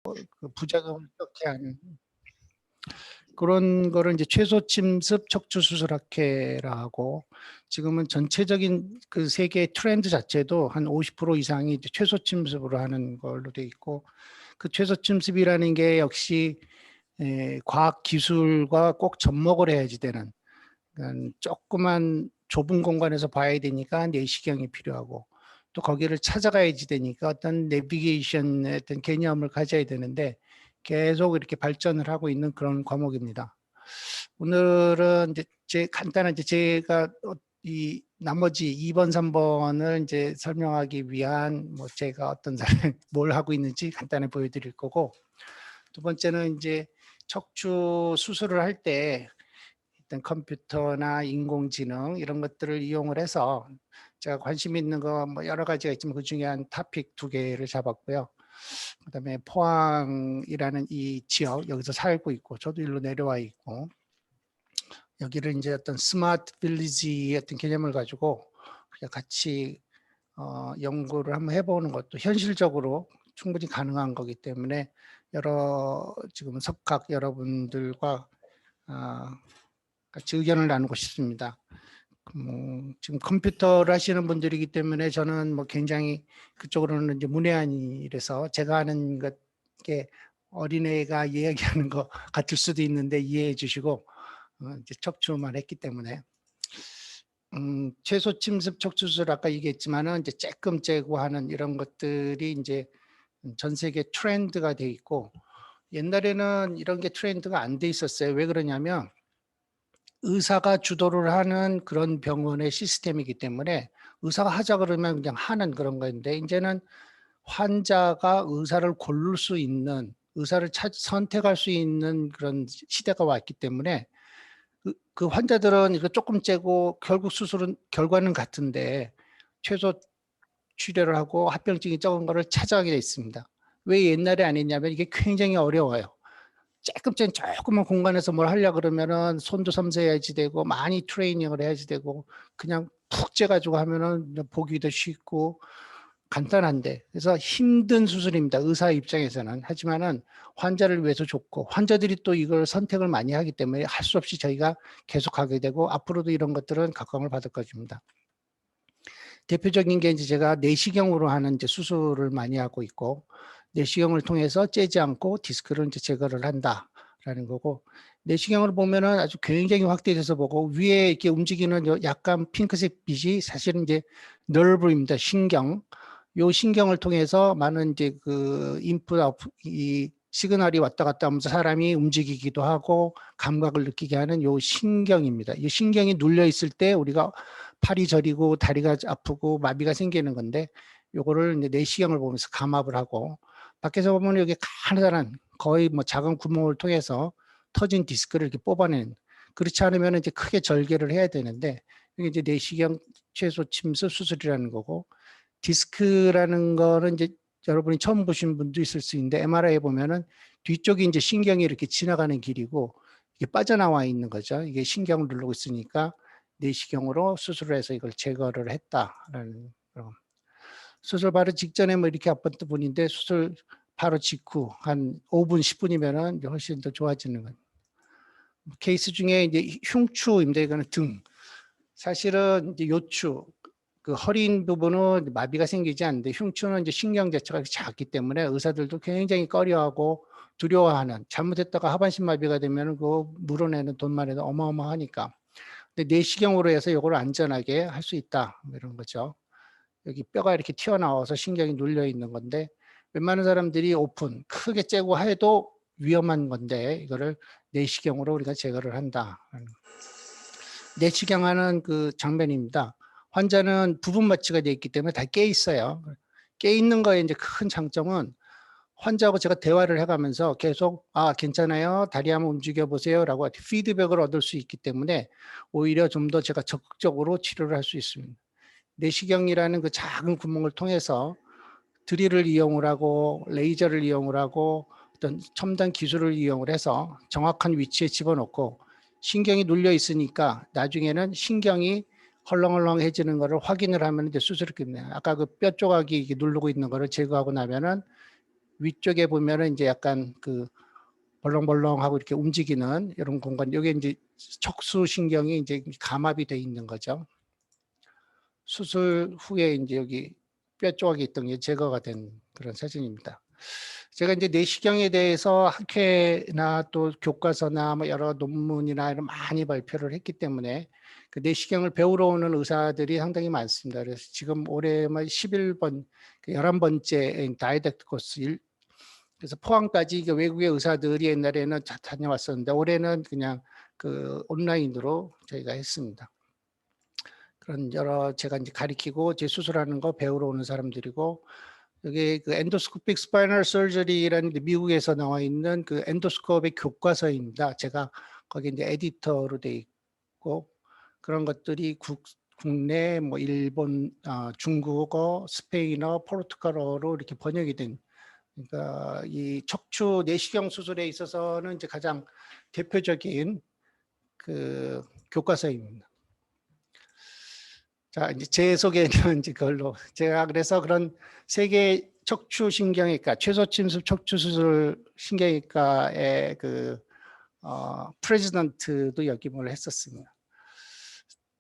그 부작용을 적게 하는 그런 거를 이제 최소 침습 척추 수술학회라 하고, 지금은 전체적인 그 세계 트렌드 자체도 한 50% 이상이 이제 최소 침습으로 하는 걸로 돼 있고, 그 최소 침습이라는 게 역시 과학 기술과 꼭 접목을 해야지 되는, 그러니까 조그만 좁은 공간에서 봐야 되니까 내시경이 필요하고, 또 거기를 찾아가야지 되니까 어떤 내비게이션의 어떤 개념을 가져야 되는데, 계속 이렇게 발전을 하고 있는 그런 과목입니다. 오늘은 이제 간단한 제가 이 나머지 2번, 3번을 이제 설명하기 위한 뭐 제가 어떤 뭘 하고 있는지 간단히 보여드릴 거고, 두 번째는 이제 척추 수술을 할 때 일단 컴퓨터나 인공지능 이런 것들을 이용을 해서 제가 관심 있는 거 뭐 여러 가지가 있지만 그 중에 한 토픽 2개를 잡았고요. 그다음에 포항이라는 이 지역, 여기서 살고 있고 저도 일로 내려와 있고, 여기를 이제 어떤 스마트 빌리지의 어떤 개념을 가지고 같이 연구를 한번 해보는 것도 현실적으로 충분히 가능한 거기 때문에 여러 지금 석학 여러분들과 같이 의견을 나누고 싶습니다. 지금 컴퓨터를 하시는 분들이기 때문에 저는 뭐 굉장히 그쪽으로는 이제 문외한이라서 제가 하는 것게 어린애가 이야기하는 것 같을 수도 있는데 이해해 주시고, 이제 척추만 했기 때문에 최소 침습 척추 수술 아까 얘기했지만은 이제 쬐끔 째고 하는 이런 것들이 이제 전 세계 트렌드가 돼 있고, 옛날에는 이런 게 트렌드가 안 돼 있었어요. 왜 그러냐면 의사가 주도를 하는 그런 병원의 시스템이기 때문에 의사가 하자 그러면 그냥 하는 그런 건데, 이제는 환자가 의사를 고를 수 있는, 의사를 선택할 수 있는 그런 시대가 왔기 때문에 그 환자들은 이거 조금 째고 결국 수술은 결과는 같은데 최소 치료를 하고 합병증이 적은 거를 찾아가게 돼 있습니다. 왜 옛날에 안 했냐면 이게 굉장히 어려워요. 조금쯤 조그만 공간에서 뭘 하려고 그러면은 손도 섬세해야지 되고 많이 트레이닝을 해야지 되고, 그냥 푹 째가지고 하면은 보기도 쉽고 간단한데, 그래서 힘든 수술입니다. 의사 입장에서는. 하지만은 환자를 위해서 좋고, 환자들이 또 이걸 선택을 많이 하기 때문에 할 수 없이 저희가 계속하게 되고 앞으로도 이런 것들은 각광을 받을 것입니다. 대표적인 게 이제 제가 내시경으로 하는 이제 수술을 많이 하고 있고, 내시경을 통해서 째지 않고 디스크를 이제 제거를 한다라는 거고, 내시경을 보면은 아주 굉장히 확대돼서 보고 위에 이렇게 움직이는 약간 핑크색 빛이 사실은 이제 너브입니다. 신경. 요 신경을 통해서 많은 이제 그 인풋 이 시그널이 왔다 갔다 하면서 사람이 움직이기도 하고 감각을 느끼게 하는 요 신경입니다. 이 신경이 눌려 있을 때 우리가 팔이 저리고 다리가 아프고 마비가 생기는 건데, 요거를 이제 내시경을 보면서 감압을 하고, 밖에서 보면 여기 가느다란 거의 뭐 작은 구멍을 통해서 터진 디스크를 이렇게 뽑아내는, 그렇지 않으면 이제 크게 절개를 해야 되는데, 이게 이제 내시경 최소 침습 수술이라는 거고, 디스크라는 거는 이제 여러분이 처음 보신 분도 있을 수 있는데, MRI에 보면은 뒤쪽이 이제 신경이 이렇게 지나가는 길이고 이게 빠져나와 있는 거죠. 이게 신경을 누르고 있으니까 내시경으로 수술을 해서 이걸 제거를 했다라는 그런. 수술 바로 직전에 뭐 이렇게 아팠던 분인데 수술 바로 직후 한 5분, 10분이면은 훨씬 더 좋아지는 거예요. 케이스 중에 이제 흉추입니다. 이거는 등. 사실은 이제 요추, 그 허리 부분은 마비가 생기지 않는데 흉추는 이제 신경 자체가 작기 때문에 의사들도 굉장히 꺼려하고 두려워하는, 잘못했다가 하반신 마비가 되면 그거 물어내는 돈만 해도 어마어마하니까. 근데 내시경으로 해서 이걸 안전하게 할 수 있다, 이런 거죠. 여기 뼈가 이렇게 튀어나와서 신경이 눌려 있는 건데, 웬만한 사람들이 오픈 크게 째고 해도 위험한 건데 이거를 내시경으로 우리가 제거를 한다. 내시경하는 그 장면입니다. 환자는 부분 마취가 되어 있기 때문에 다 깨 있어요. 깨 있는 거에 이제 큰 장점은 환자하고 제가 대화를 해가면서 계속 괜찮아요, 다리 한번 움직여 보세요라고 피드백을 얻을 수 있기 때문에 오히려 좀 더 제가 적극적으로 치료를 할 수 있습니다. 내시경이라는 그 작은 구멍을 통해서 드릴을 이용을 하고 레이저를 이용을 하고 어떤 첨단 기술을 이용을 해서 정확한 위치에 집어넣고, 신경이 눌려 있으니까 나중에는 신경이 헐렁헐렁해지는 것을 확인을 하면 이제 수술이 끝나요. 아까 그 뼈 조각이 누르고 있는 거를 제거하고 나면은 위쪽에 보면은 이제 약간 그 벌렁벌렁하고 이렇게 움직이는 이런 공간, 여기 이제 척수신경이 이제 감압이 돼 있는 거죠. 수술 후에 이제 여기 뼈 조각이 있던 게 제거가 된 그런 사진입니다. 제가 이제 내시경에 대해서 학회나 또 교과서나 뭐 여러 논문이나 이런 많이 발표를 했기 때문에 그 내시경을 배우러 오는 의사들이 상당히 많습니다. 그래서 지금 올해만 11번, 11번째 다이렉트 코스, 그래서 포항까지 외국의 의사들이 옛날에는 다녀왔었는데 올해는 그냥 그 온라인으로 저희가 했습니다. 그런 여러 제가 이제 가리키고 제 수술하는 거 배우러 오는 사람들이고, 여기 그 엔도스코픽 스파이널 서저리라는 미국에서 나와 있는 그 엔도스코프의 교과서입니다. 제가 거기 이제 에디터로 돼 있고, 그런 것들이 국내 뭐 일본, 중국어, 스페인어, 포르투갈어로 이렇게 번역이 된, 그러니까 이 척추 내시경 수술에 있어서는 이제 가장 대표적인 그 교과서입니다. 자, 이제 제 소개는 이제 그걸로, 제가 그래서 그런 세계 척추신경외과, 최소침습 척추수술 신경외과의 그 프레지던트도 역임을 했었습니다.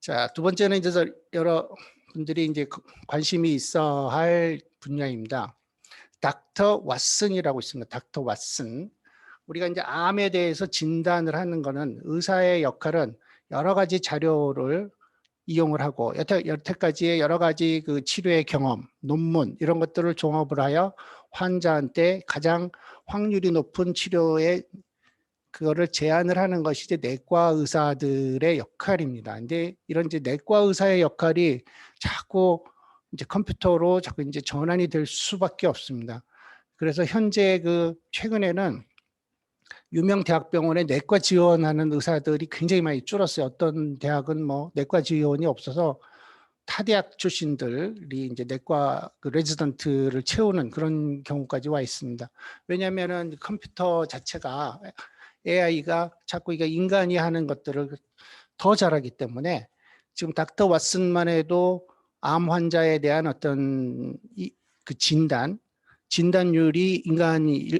자, 두 번째는 이제 여러 분들이 이제 관심이 있어 할 분야입니다. 닥터 왓슨이라고 있습니다. 닥터 왓슨. 우리가 이제 암에 대해서 진단을 하는 거는 의사의 역할은 여러 가지 자료를 이용을 하고 여태까지의 여러 가지 그 치료의 경험, 논문 이런 것들을 종합을 하여 환자한테 가장 확률이 높은 치료의 그거를 제안을 하는 것이 이제 내과 의사들의 역할입니다. 근데 이런 이제 내과 의사의 역할이 자꾸 이제 컴퓨터로 자꾸 이제 전환이 될 수밖에 없습니다. 그래서 현재 그 최근에는 유명 대학병원에 내과 지원하는 의사들이 굉장히 많이 줄었어요. 어떤 대학은 뭐 내과 지원이 없어서 타 대학 출신들이 이제 내과 그 레지던트를 채우는 그런 경우까지 와 있습니다. 왜냐하면은 컴퓨터 자체가 AI가 자꾸 이게 인간이 하는 것들을 더 잘하기 때문에 지금 닥터 왓슨만 해도 암 환자에 대한 어떤 그 진단율이 인간이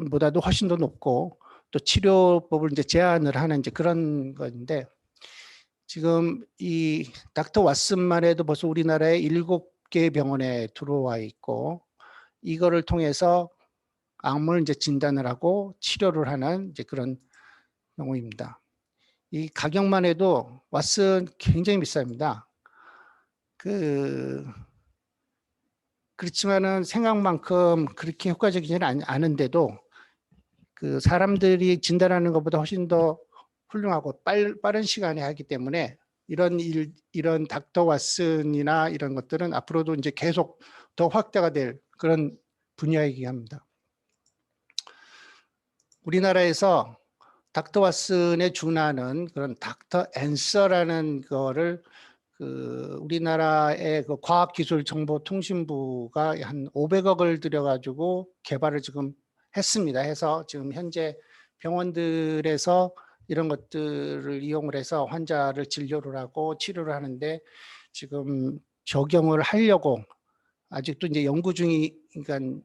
보다도 훨씬 더 높고 또 치료법을 이제 제안을 하는 이제 그런 건데, 지금 이 닥터 왓슨만 해도 벌써 우리나라에 7개 병원에 들어와 있고, 이거를 통해서 암을 이제 진단을 하고 치료를 하는 이제 그런 경우입니다. 이 가격만 해도 왓슨 굉장히 비쌉니다. 그렇지만은 생각만큼 그렇게 효과적이지는 않은데도 그 사람들이 진단하는 것보다 훨씬 더 훌륭하고 빠른 시간에 하기 때문에 이런 닥터 왓슨이나 이런 것들은 앞으로도 이제 계속 더 확대가 될 그런 분야이긴 합니다. 우리나라에서 닥터 왓슨에 준하는 그런 닥터 앤서라는 거를 그 우리나라의 그 과학기술정보통신부가 한 500억을 들여가지고 개발을 지금 했습니다. 해서 지금 현재 병원들에서 이런 것들을 이용을 해서 환자를 진료를 하고 치료를 하는데 지금 적용을 하려고 아직도 이제 연구 중이, 그러니까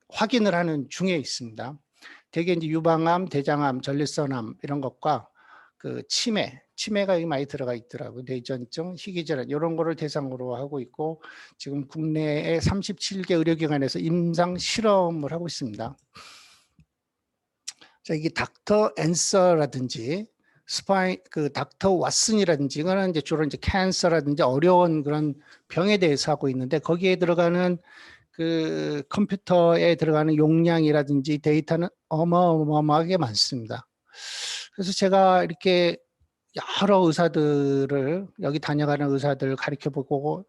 확인을 하는 중에 있습니다. 대개 이제 유방암, 대장암, 전립선암 이런 것과 그 치매가 많이 들어가 있더라고요. 뇌전증, 희귀질환 이런 거를 대상으로 하고 있고, 지금 국내에 37개 의료기관에서 임상 실험을 하고 있습니다. 자, 이게 닥터 앤서라든지 그 닥터 왓슨이라든지 이거는 이제 주로 이제 캔서라든지 어려운 그런 병에 대해서 하고 있는데, 거기에 들어가는 그 컴퓨터에 들어가는 용량이라든지 데이터는 어마어마하게 많습니다. 그래서 제가 이렇게 여러 의사들을, 여기 다녀가는 의사들 가르쳐보고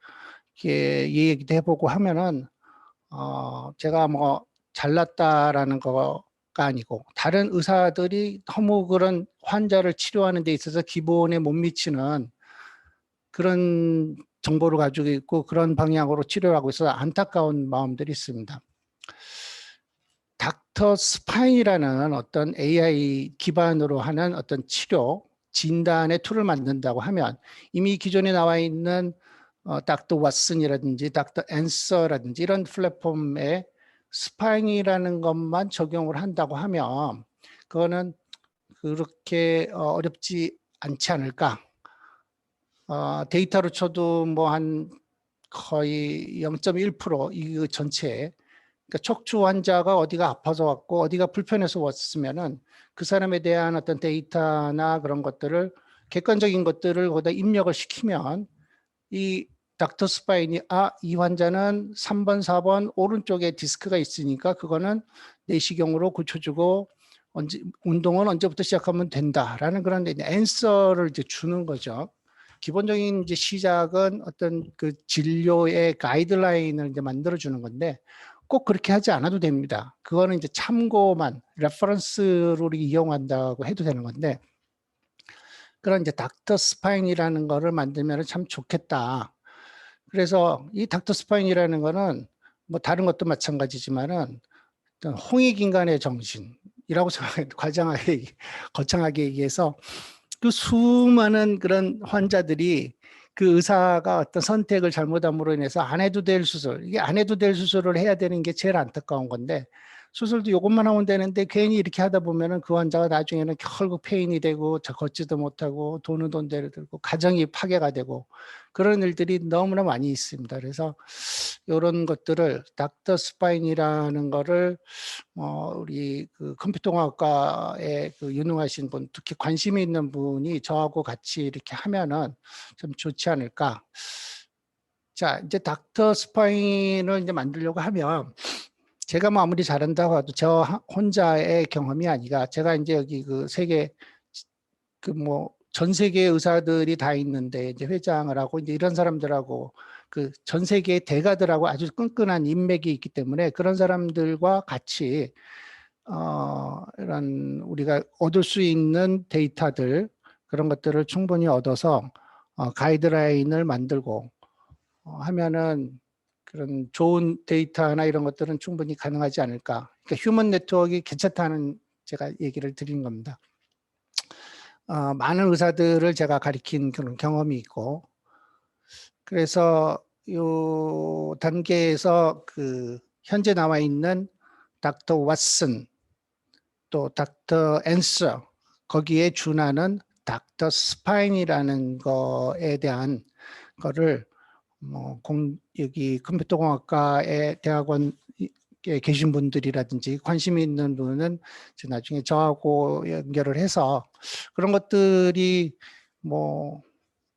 이렇게 얘기도 해보고 하면은 제가 뭐 잘났다라는 거가 아니고, 다른 의사들이 너무 그런 환자를 치료하는 데 있어서 기본에 못 미치는 그런 정보를 가지고 있고 그런 방향으로 치료를 하고 있어서 안타까운 마음들이 있습니다. 닥터 스파인이라는 어떤 AI 기반으로 하는 어떤 치료 진단의 툴을 만든다고 하면, 이미 기존에 나와 있는 닥터 왓슨이라든지 닥터 앤서라든지 이런 플랫폼에 스파인이라는 것만 적용을 한다고 하면 그거는 그렇게 어렵지 않지 않을까. 데이터로 쳐도 뭐 한 거의 0.1% 이 전체에, 그러니까 척추 환자가 어디가 아파서 왔고 어디가 불편해서 왔으면은 그 사람에 대한 어떤 데이터나 그런 것들을, 객관적인 것들을 거기다 입력을 시키면 이 닥터 스파인이 이 환자는 3번, 4번 오른쪽에 디스크가 있으니까 그거는 내시경으로 고쳐주고 운동은 언제부터 시작하면 된다라는 그런 앤서를 이제 주는 거죠. 기본적인 이제 시작은 어떤 그 진료의 가이드라인을 이제 만들어주는 건데 꼭 그렇게 하지 않아도 됩니다. 그거는 이제 참고만, 레퍼런스로 이용한다고 해도 되는 건데, 그런 이제 닥터 스파인이라는 거를 만들면 참 좋겠다. 그래서 이 닥터 스파인이라는 거는 뭐 다른 것도 마찬가지지만은 어떤 홍익인간의 정신이라고 거창하게 얘기해서 그 수많은 그런 환자들이 그 의사가 어떤 선택을 잘못함으로 인해서 안 해도 될 수술, 이게 안 해도 될 수술을 해야 되는 게 제일 안타까운 건데, 수술도 이것만 하면 되는데 괜히 이렇게 하다 보면은 그 환자가 나중에는 결국 페인이 되고 걷지도 못하고 돈은 돈대로 들고 가정이 파괴가 되고 그런 일들이 너무나 많이 있습니다. 그래서 이런 것들을 닥터 스파인이라는 거를 우리 그 컴퓨터공학과에 그 유능하신 분, 특히 관심이 있는 분이 저하고 같이 이렇게 하면은 좀 좋지 않을까. 자, 이제 닥터 스파인을 이제 만들려고 하면 제가 뭐 아무리 잘한다고 해도 저 혼자의 경험이 아니라, 제가 이제 여기 그 세계 그 뭐 전 세계 의사들이 다 있는데 이제 회장을 하고 이제 이런 사람들하고 그 전 세계 대가들하고 아주 끈끈한 인맥이 있기 때문에 그런 사람들과 같이 이런 우리가 얻을 수 있는 데이터들, 그런 것들을 충분히 얻어서 가이드라인을 만들고 하면은 그런 좋은 데이터나 이런 것들은 충분히 가능하지 않을까. 그러니까 휴먼 네트워크가 괜찮다는 제가 얘기를 드린 겁니다. 많은 의사들을 제가 가리킨 그런 경험이 있고, 그래서 이 단계에서 그 현재 나와 있는 닥터 왓슨, 또 닥터 앤서, 거기에 준하는 닥터 스파인이라는 거에 대한 거를 여기 컴퓨터공학과의 대학원에 계신 분들이라든지 관심이 있는 분은 나중에 저하고 연결을 해서 그런 것들이 뭐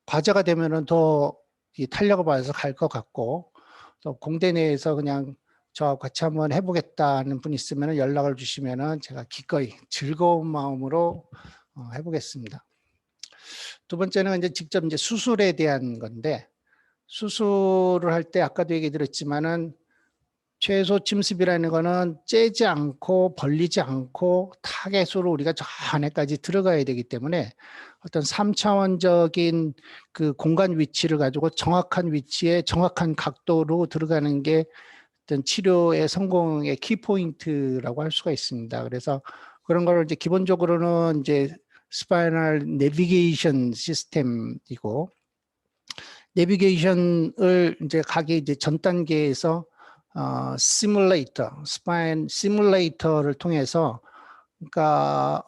과제가 되면은 더 탄력을 받아서 갈 것 같고, 또 공대 내에서 그냥 저하고 같이 한번 해보겠다는 분 있으면 연락을 주시면은 제가 기꺼이 즐거운 마음으로 해보겠습니다. 두 번째는 이제 직접 이제 수술에 대한 건데, 수술을 할 때 아까도 얘기 드렸지만은 최소 침습이라는 거는 째지 않고 벌리지 않고 타겟으로 우리가 저 안에까지 들어가야 되기 때문에 어떤 3차원적인 그 공간 위치를 가지고 정확한 위치에 정확한 각도로 들어가는 게 어떤 치료의 성공의 키포인트라고 할 수가 있습니다. 그래서 그런 거를 이제 기본적으로는 이제 스파이널 내비게이션 시스템이고, 내비게이션을 이제 가게 이제 전 단계에서 시뮬레이터, 스파인 시뮬레이터를 통해서, 그러니까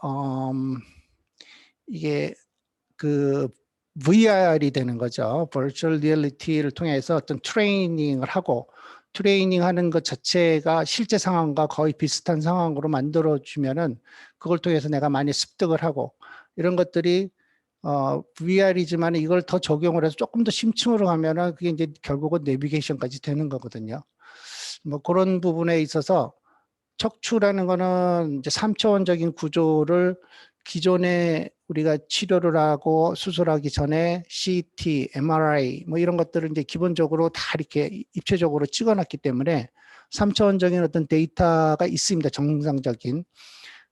이게 그 VR이 되는 거죠. Virtual Reality를 통해서 어떤 트레이닝을 하고, 트레이닝하는 것 자체가 실제 상황과 거의 비슷한 상황으로 만들어주면은 그걸 통해서 내가 많이 습득을 하고, 이런 것들이 VR이지만 이걸 더 적용을 해서 조금 더 심층으로 가면은 그게 이제 결국은 내비게이션까지 되는 거거든요. 뭐 그런 부분에 있어서 척추라는 거는 이제 3차원적인 구조를 기존에 우리가 치료를 하고 수술하기 전에 CT, MRI 뭐 이런 것들을 이제 기본적으로 다 이렇게 입체적으로 찍어놨기 때문에 3차원적인 어떤 데이터가 있습니다. 정상적인.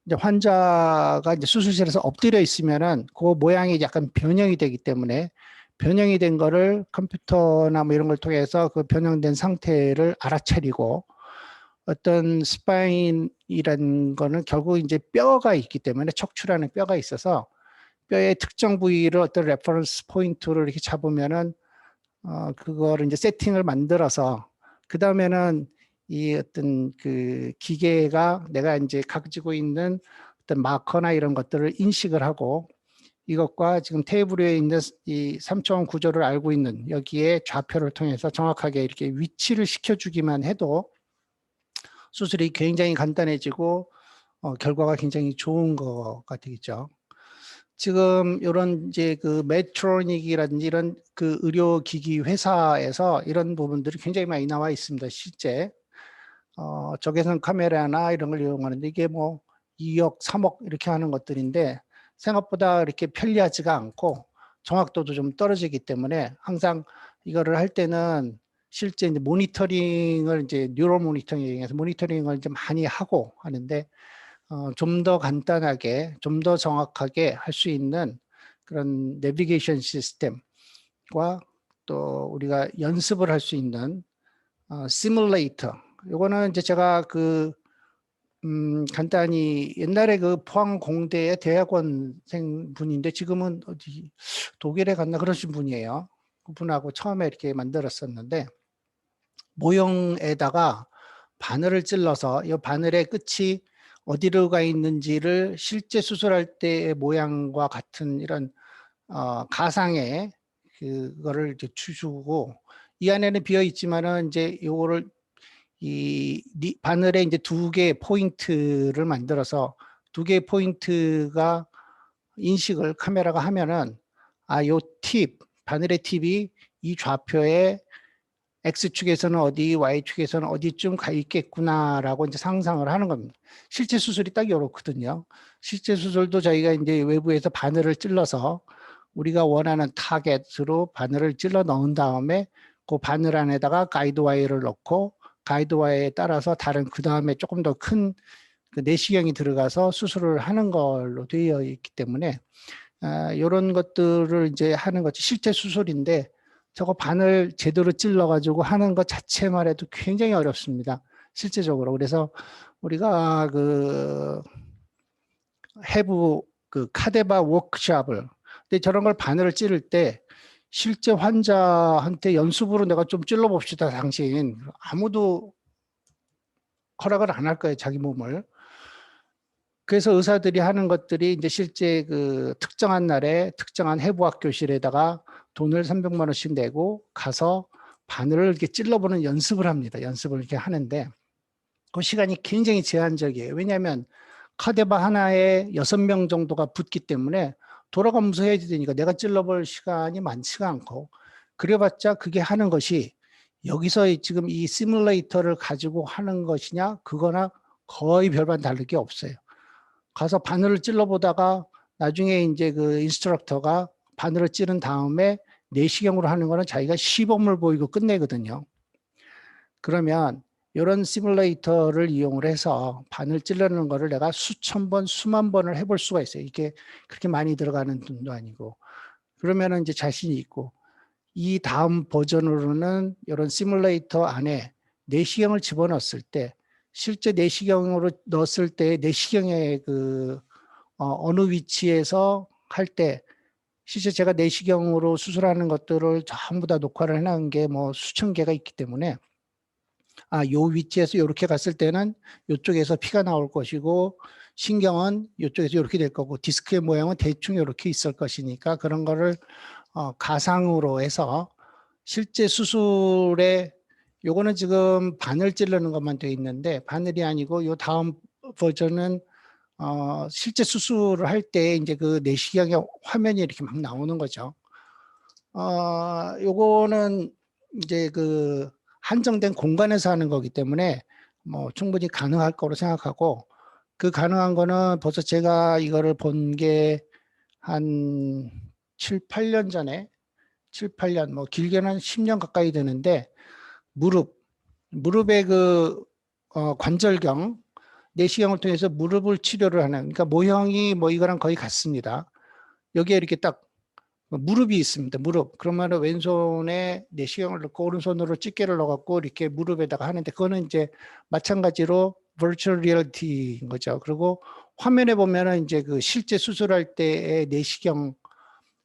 이제 환자가 이제 수술실에서 엎드려 있으면은 그 모양이 약간 변형이 되기 때문에 변형이 된 거를 컴퓨터나 뭐 이런 걸 통해서 그 변형된 상태를 알아차리고, 어떤 스파인이라는 거는 결국 이제 뼈가 있기 때문에 척추라는 뼈가 있어서 뼈의 특정 부위를 어떤 레퍼런스 포인트로 이렇게 잡으면은 그거를 이제 세팅을 만들어서 그 다음에는 이 어떤 그 기계가 내가 이제 가지고 있는 어떤 마커나 이런 것들을 인식을 하고 이것과 지금 테이블 위에 있는 이 3차원 구조를 알고 있는 여기에 좌표를 통해서 정확하게 이렇게 위치를 시켜주기만 해도 수술이 굉장히 간단해지고 결과가 굉장히 좋은 거가 되겠죠. 지금 이런 이제 그 메트로닉이라든지 이런 그 의료기기 회사에서 이런 부분들이 굉장히 많이 나와 있습니다. 실제 적외선 카메라나 이런 걸 이용하는데 이게 뭐 2억, 3억 이렇게 하는 것들인데 생각보다 이렇게 편리하지가 않고 정확도도 좀 떨어지기 때문에 항상 이거를 할 때는 실제 이제 모니터링을 이제 뉴로 모니터링에서 모니터링을 좀 많이 하고 하는데 좀 더 간단하게, 좀 더 정확하게 할 수 있는 그런 내비게이션 시스템과 또 우리가 연습을 할 수 있는 시뮬레이터. 요거는 이제 제가 간단히 옛날에 그 포항 공대의 대학원생 분인데 지금은 어디 독일에 갔나 그러신 분이에요. 그분하고 처음에 이렇게 만들었었는데 모형에다가 바늘을 찔러서 이 바늘의 끝이 어디로 가 있는지를 실제 수술할 때의 모양과 같은 이런 가상의 그거를 이제 주고 이 안에는 비어 있지만은 이제 요거를 이 바늘에 이제 두 개의 포인트를 만들어서 두 개의 포인트가 인식을 카메라가 하면은 요 팁, 바늘의 팁이 이 좌표에 X축에서는 어디, Y축에서는 어디쯤 가 있겠구나라고 이제 상상을 하는 겁니다. 실제 수술이 딱 이렇거든요. 실제 수술도 저희가 이제 외부에서 바늘을 찔러서 우리가 원하는 타겟으로 바늘을 찔러 넣은 다음에 그 바늘 안에다가 가이드 와이어를 넣고 가이드 와이어에 따라서 다른 그 다음에 조금 더 큰 그 내시경이 들어가서 수술을 하는 걸로 되어 있기 때문에 이런 것들을 이제 하는 것이 실제 수술인데 저거 바늘 제대로 찔러가지고 하는 것 자체만 해도 굉장히 어렵습니다. 실제적으로. 그래서 우리가 해부 카데바 워크샵을 근데 저런 걸 바늘을 찌를 때 실제 환자한테 연습으로 내가 좀 찔러 봅시다 당신 아무도 허락을 안 할 거예요 자기 몸을. 그래서 의사들이 하는 것들이 이제 실제 그 특정한 날에 특정한 해부학 교실에다가 돈을 300만 원씩 내고 가서 바늘을 이렇게 찔러보는 연습을 합니다. 연습을 이렇게 하는데 그 시간이 굉장히 제한적이에요. 왜냐하면 카데바 하나에 6명 정도가 붙기 때문에 돌아가면서 해야 되니까 내가 찔러볼 시간이 많지가 않고 그래봤자 그게 하는 것이 여기서 지금 이 시뮬레이터를 가지고 하는 것이냐 그거나 거의 별반 다를 게 없어요. 가서 바늘을 찔러보다가 나중에 이제 그 인스트럭터가 바늘을 찌른 다음에 내시경으로 하는 거는 자기가 시범을 보이고 끝내거든요. 그러면 이런 시뮬레이터를 이용을 해서 바늘 찌르는 거를 내가 수천 번, 수만 번을 해볼 수가 있어요. 이게 그렇게 많이 들어가는 돈도 아니고. 그러면은 이제 자신이 있고, 이 다음 버전으로는 이런 시뮬레이터 안에 내시경을 집어넣었을 때, 실제 내시경으로 넣었을 때 내시경의 어느 위치에서 할 때, 실제 제가 내시경으로 수술하는 것들을 전부 다 녹화를 해놓은 게 뭐 수천 개가 있기 때문에 요 위치에서 이렇게 갔을 때는 이쪽에서 피가 나올 것이고 신경은 이쪽에서 이렇게 될 거고 디스크의 모양은 대충 이렇게 있을 것이니까 그런 거를 가상으로 해서 실제 수술에 요거는 지금 바늘 찌르는 것만 되어 있는데 바늘이 아니고 요 다음 버전은 실제 수술을 할 때 이제 그 내시경의 화면이 이렇게 막 나오는 거죠. 요거는 이제 한정된 공간에서 하는 거기 때문에 뭐 충분히 가능할 거로 생각하고 그 가능한 거는 벌써 제가 이거를 본 게 한 7, 8년 전에 7, 8년 뭐 길게는 10년 가까이 되는데 무릎의 관절경 내시경을 통해서 무릎을 치료를 하는 그러니까 모형이 뭐 이거랑 거의 같습니다. 여기에 이렇게 딱 무릎이 있습니다. 무릎. 그러면 왼손에 내시경을 넣고 오른손으로 집게를 넣어갖고 이렇게 무릎에다가 하는데 그거는 이제 마찬가지로 virtual reality인 거죠. 그리고 화면에 보면은 이제 그 실제 수술할 때의 내시경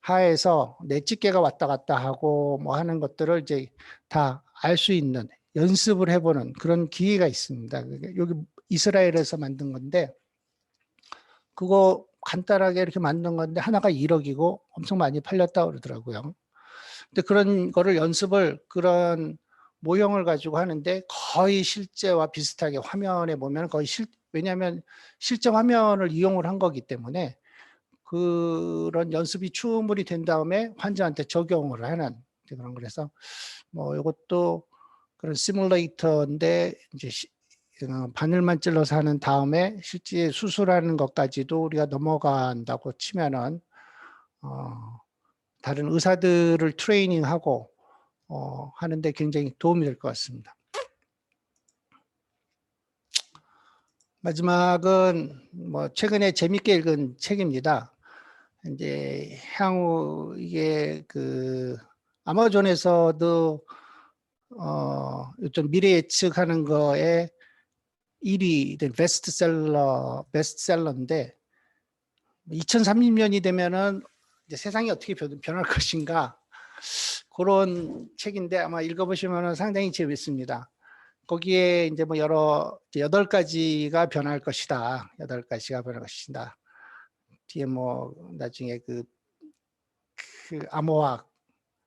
하에서 내 집게가 왔다 갔다 하고 뭐 하는 것들을 이제 다 알 수 있는 연습을 해보는 그런 기회가 있습니다. 여기 이스라엘에서 만든 건데 그거 간단하게 이렇게 만든 건데 하나가 1억이고 엄청 많이 팔렸다고 그러더라고요. 근데 그런 거를 연습을 그런 모형을 가지고 하는데 거의 실제와 비슷하게 화면에 보면 거의 왜냐하면 실제 화면을 이용을 한 거기 때문에 그런 연습이 충분히 된 다음에 환자한테 적용을 하는 그런 거라서 뭐 이것도 그런 시뮬레이터인데 이제 바늘만 찔러서 하는 다음에 실제 수술하는 것까지도 우리가 넘어간다고 치면은 다른 의사들을 트레이닝하고 하는데 굉장히 도움이 될 것 같습니다. 마지막은 뭐 최근에 재밌게 읽은 책입니다. 이제 향후 이게 그 아마존에서도 좀 미래 예측하는 거에 1위 된 베스트셀러인데 2030년이 되면은 이제 세상이 어떻게 변할 것인가 그런 책인데 아마 읽어보시면 상당히 재밌습니다. 거기에 이제 뭐 여러 8가지가 변할 것이다. 8가지가 변할 것이다. 뒤에 뭐 나중에 그 암호화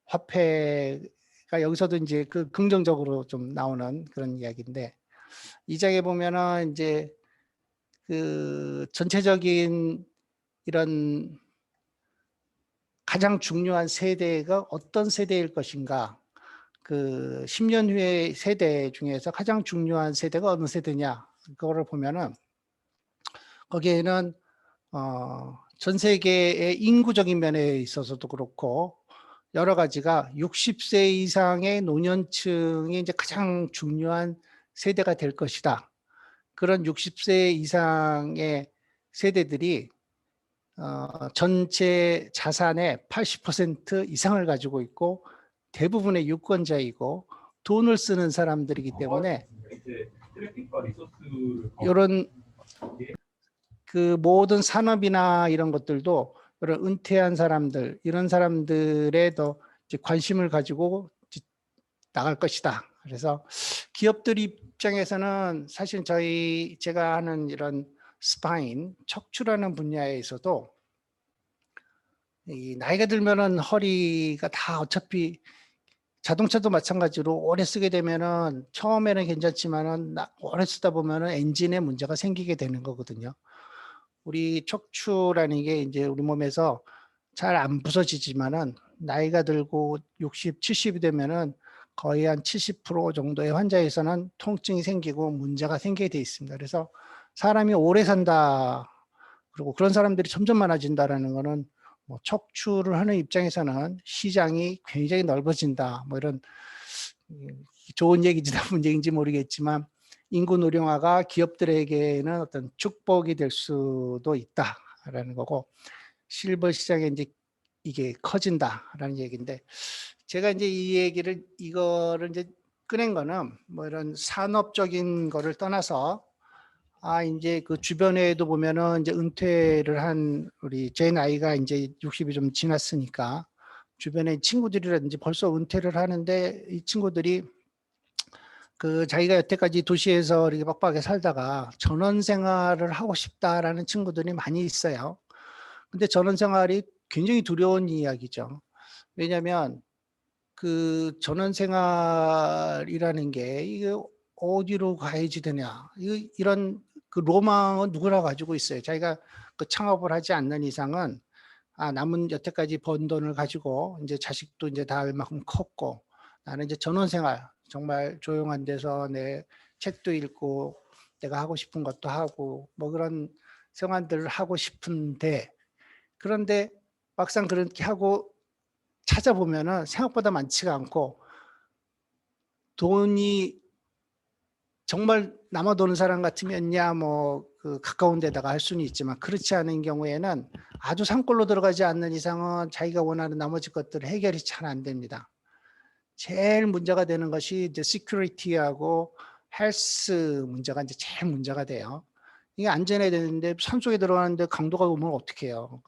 화폐가 여기서도 이제 그 긍정적으로 좀 나오는 그런 이야기인데 이 장에 보면은 이제 그 전체적인 이런 가장 중요한 세대가 어떤 세대일 것인가 그 10년 후의 세대 중에서 가장 중요한 세대가 어느 세대냐 그거를 보면은 거기에는 전 세계의 인구적인 면에 있어서도 그렇고 여러 가지가 60세 이상의 노년층이 이제 가장 중요한 세대가 될 것이다. 그런 60세 이상의 세대들이 전체 자산의 80% 이상을 가지고 있고 대부분의 유권자이고 돈을 쓰는 사람들이기 때문에 이런 그 모든 산업이나 이런 것들도 이런 은퇴한 사람들 이런 사람들에 더 관심을 가지고 나갈 것이다. 그래서 기업들 입장에서는 사실 제가 하는 이런 스파인 척추라는 분야에 있어도 이 나이가 들면은 허리가 다 어차피 자동차도 마찬가지로 오래 쓰게 되면은 처음에는 괜찮지만은 오래 쓰다 보면은 엔진에 문제가 생기게 되는 거거든요. 우리 척추라는 게 이제 우리 몸에서 잘 안 부서지지만은 나이가 들고 60, 70이 되면은 거의 한 70% 정도의 환자에서는 통증이 생기고 문제가 생기게 돼 있습니다. 그래서 사람이 오래 산다. 그리고 그런 사람들이 점점 많아진다라는 거는 뭐 척추를 하는 입장에서는 시장이 굉장히 넓어진다. 뭐 이런 좋은 얘기인지 나쁜 얘기인지 모르겠지만 인구 노령화가 기업들에게는 어떤 축복이 될 수도 있다라는 거고 실버 시장에 이제 이게 커진다라는 얘기인데 제가 이제 이거를 이제 꺼낸 거는 뭐 이런 산업적인 거를 떠나서 이제 그 주변에도 보면은 이제 은퇴를 한 우리 제 나이가 이제 60이 좀 지났으니까 주변에 친구들이라든지 벌써 은퇴를 하는데 이 친구들이 그 자기가 여태까지 도시에서 이렇게 빡빡하게 살다가 전원 생활을 하고 싶다라는 친구들이 많이 있어요. 근데 전원 생활이 굉장히 두려운 이야기죠. 왜냐하면 그 전원 생활이라는 게 이게 어디로 가야지 되냐 이런 그 로망은 누구나 가지고 있어요. 자기가 그 창업을 하지 않는 이상은 남은 여태까지 번 돈을 가지고 이제 자식도 이제 다 얼마큼 컸고 나는 이제 전원 생활 정말 조용한 데서 내 책도 읽고 내가 하고 싶은 것도 하고 뭐 그런 생활들을 하고 싶은데 그런데 막상 그렇게 하고 찾아보면은 생각보다 많지가 않고 돈이 정말 남아도는 사람 같으면야 뭐 그 가까운 데다가 할 수는 있지만 그렇지 않은 경우에는 아주 산골로 들어가지 않는 이상은 자기가 원하는 나머지 것들 해결이 잘 안 됩니다. 제일 문제가 되는 것이 이제 시큐리티하고 헬스 문제가 이제 제일 문제가 돼요. 이게 안전해야 되는데 산속에 들어가는데 강도가 오면 어떻게 해요?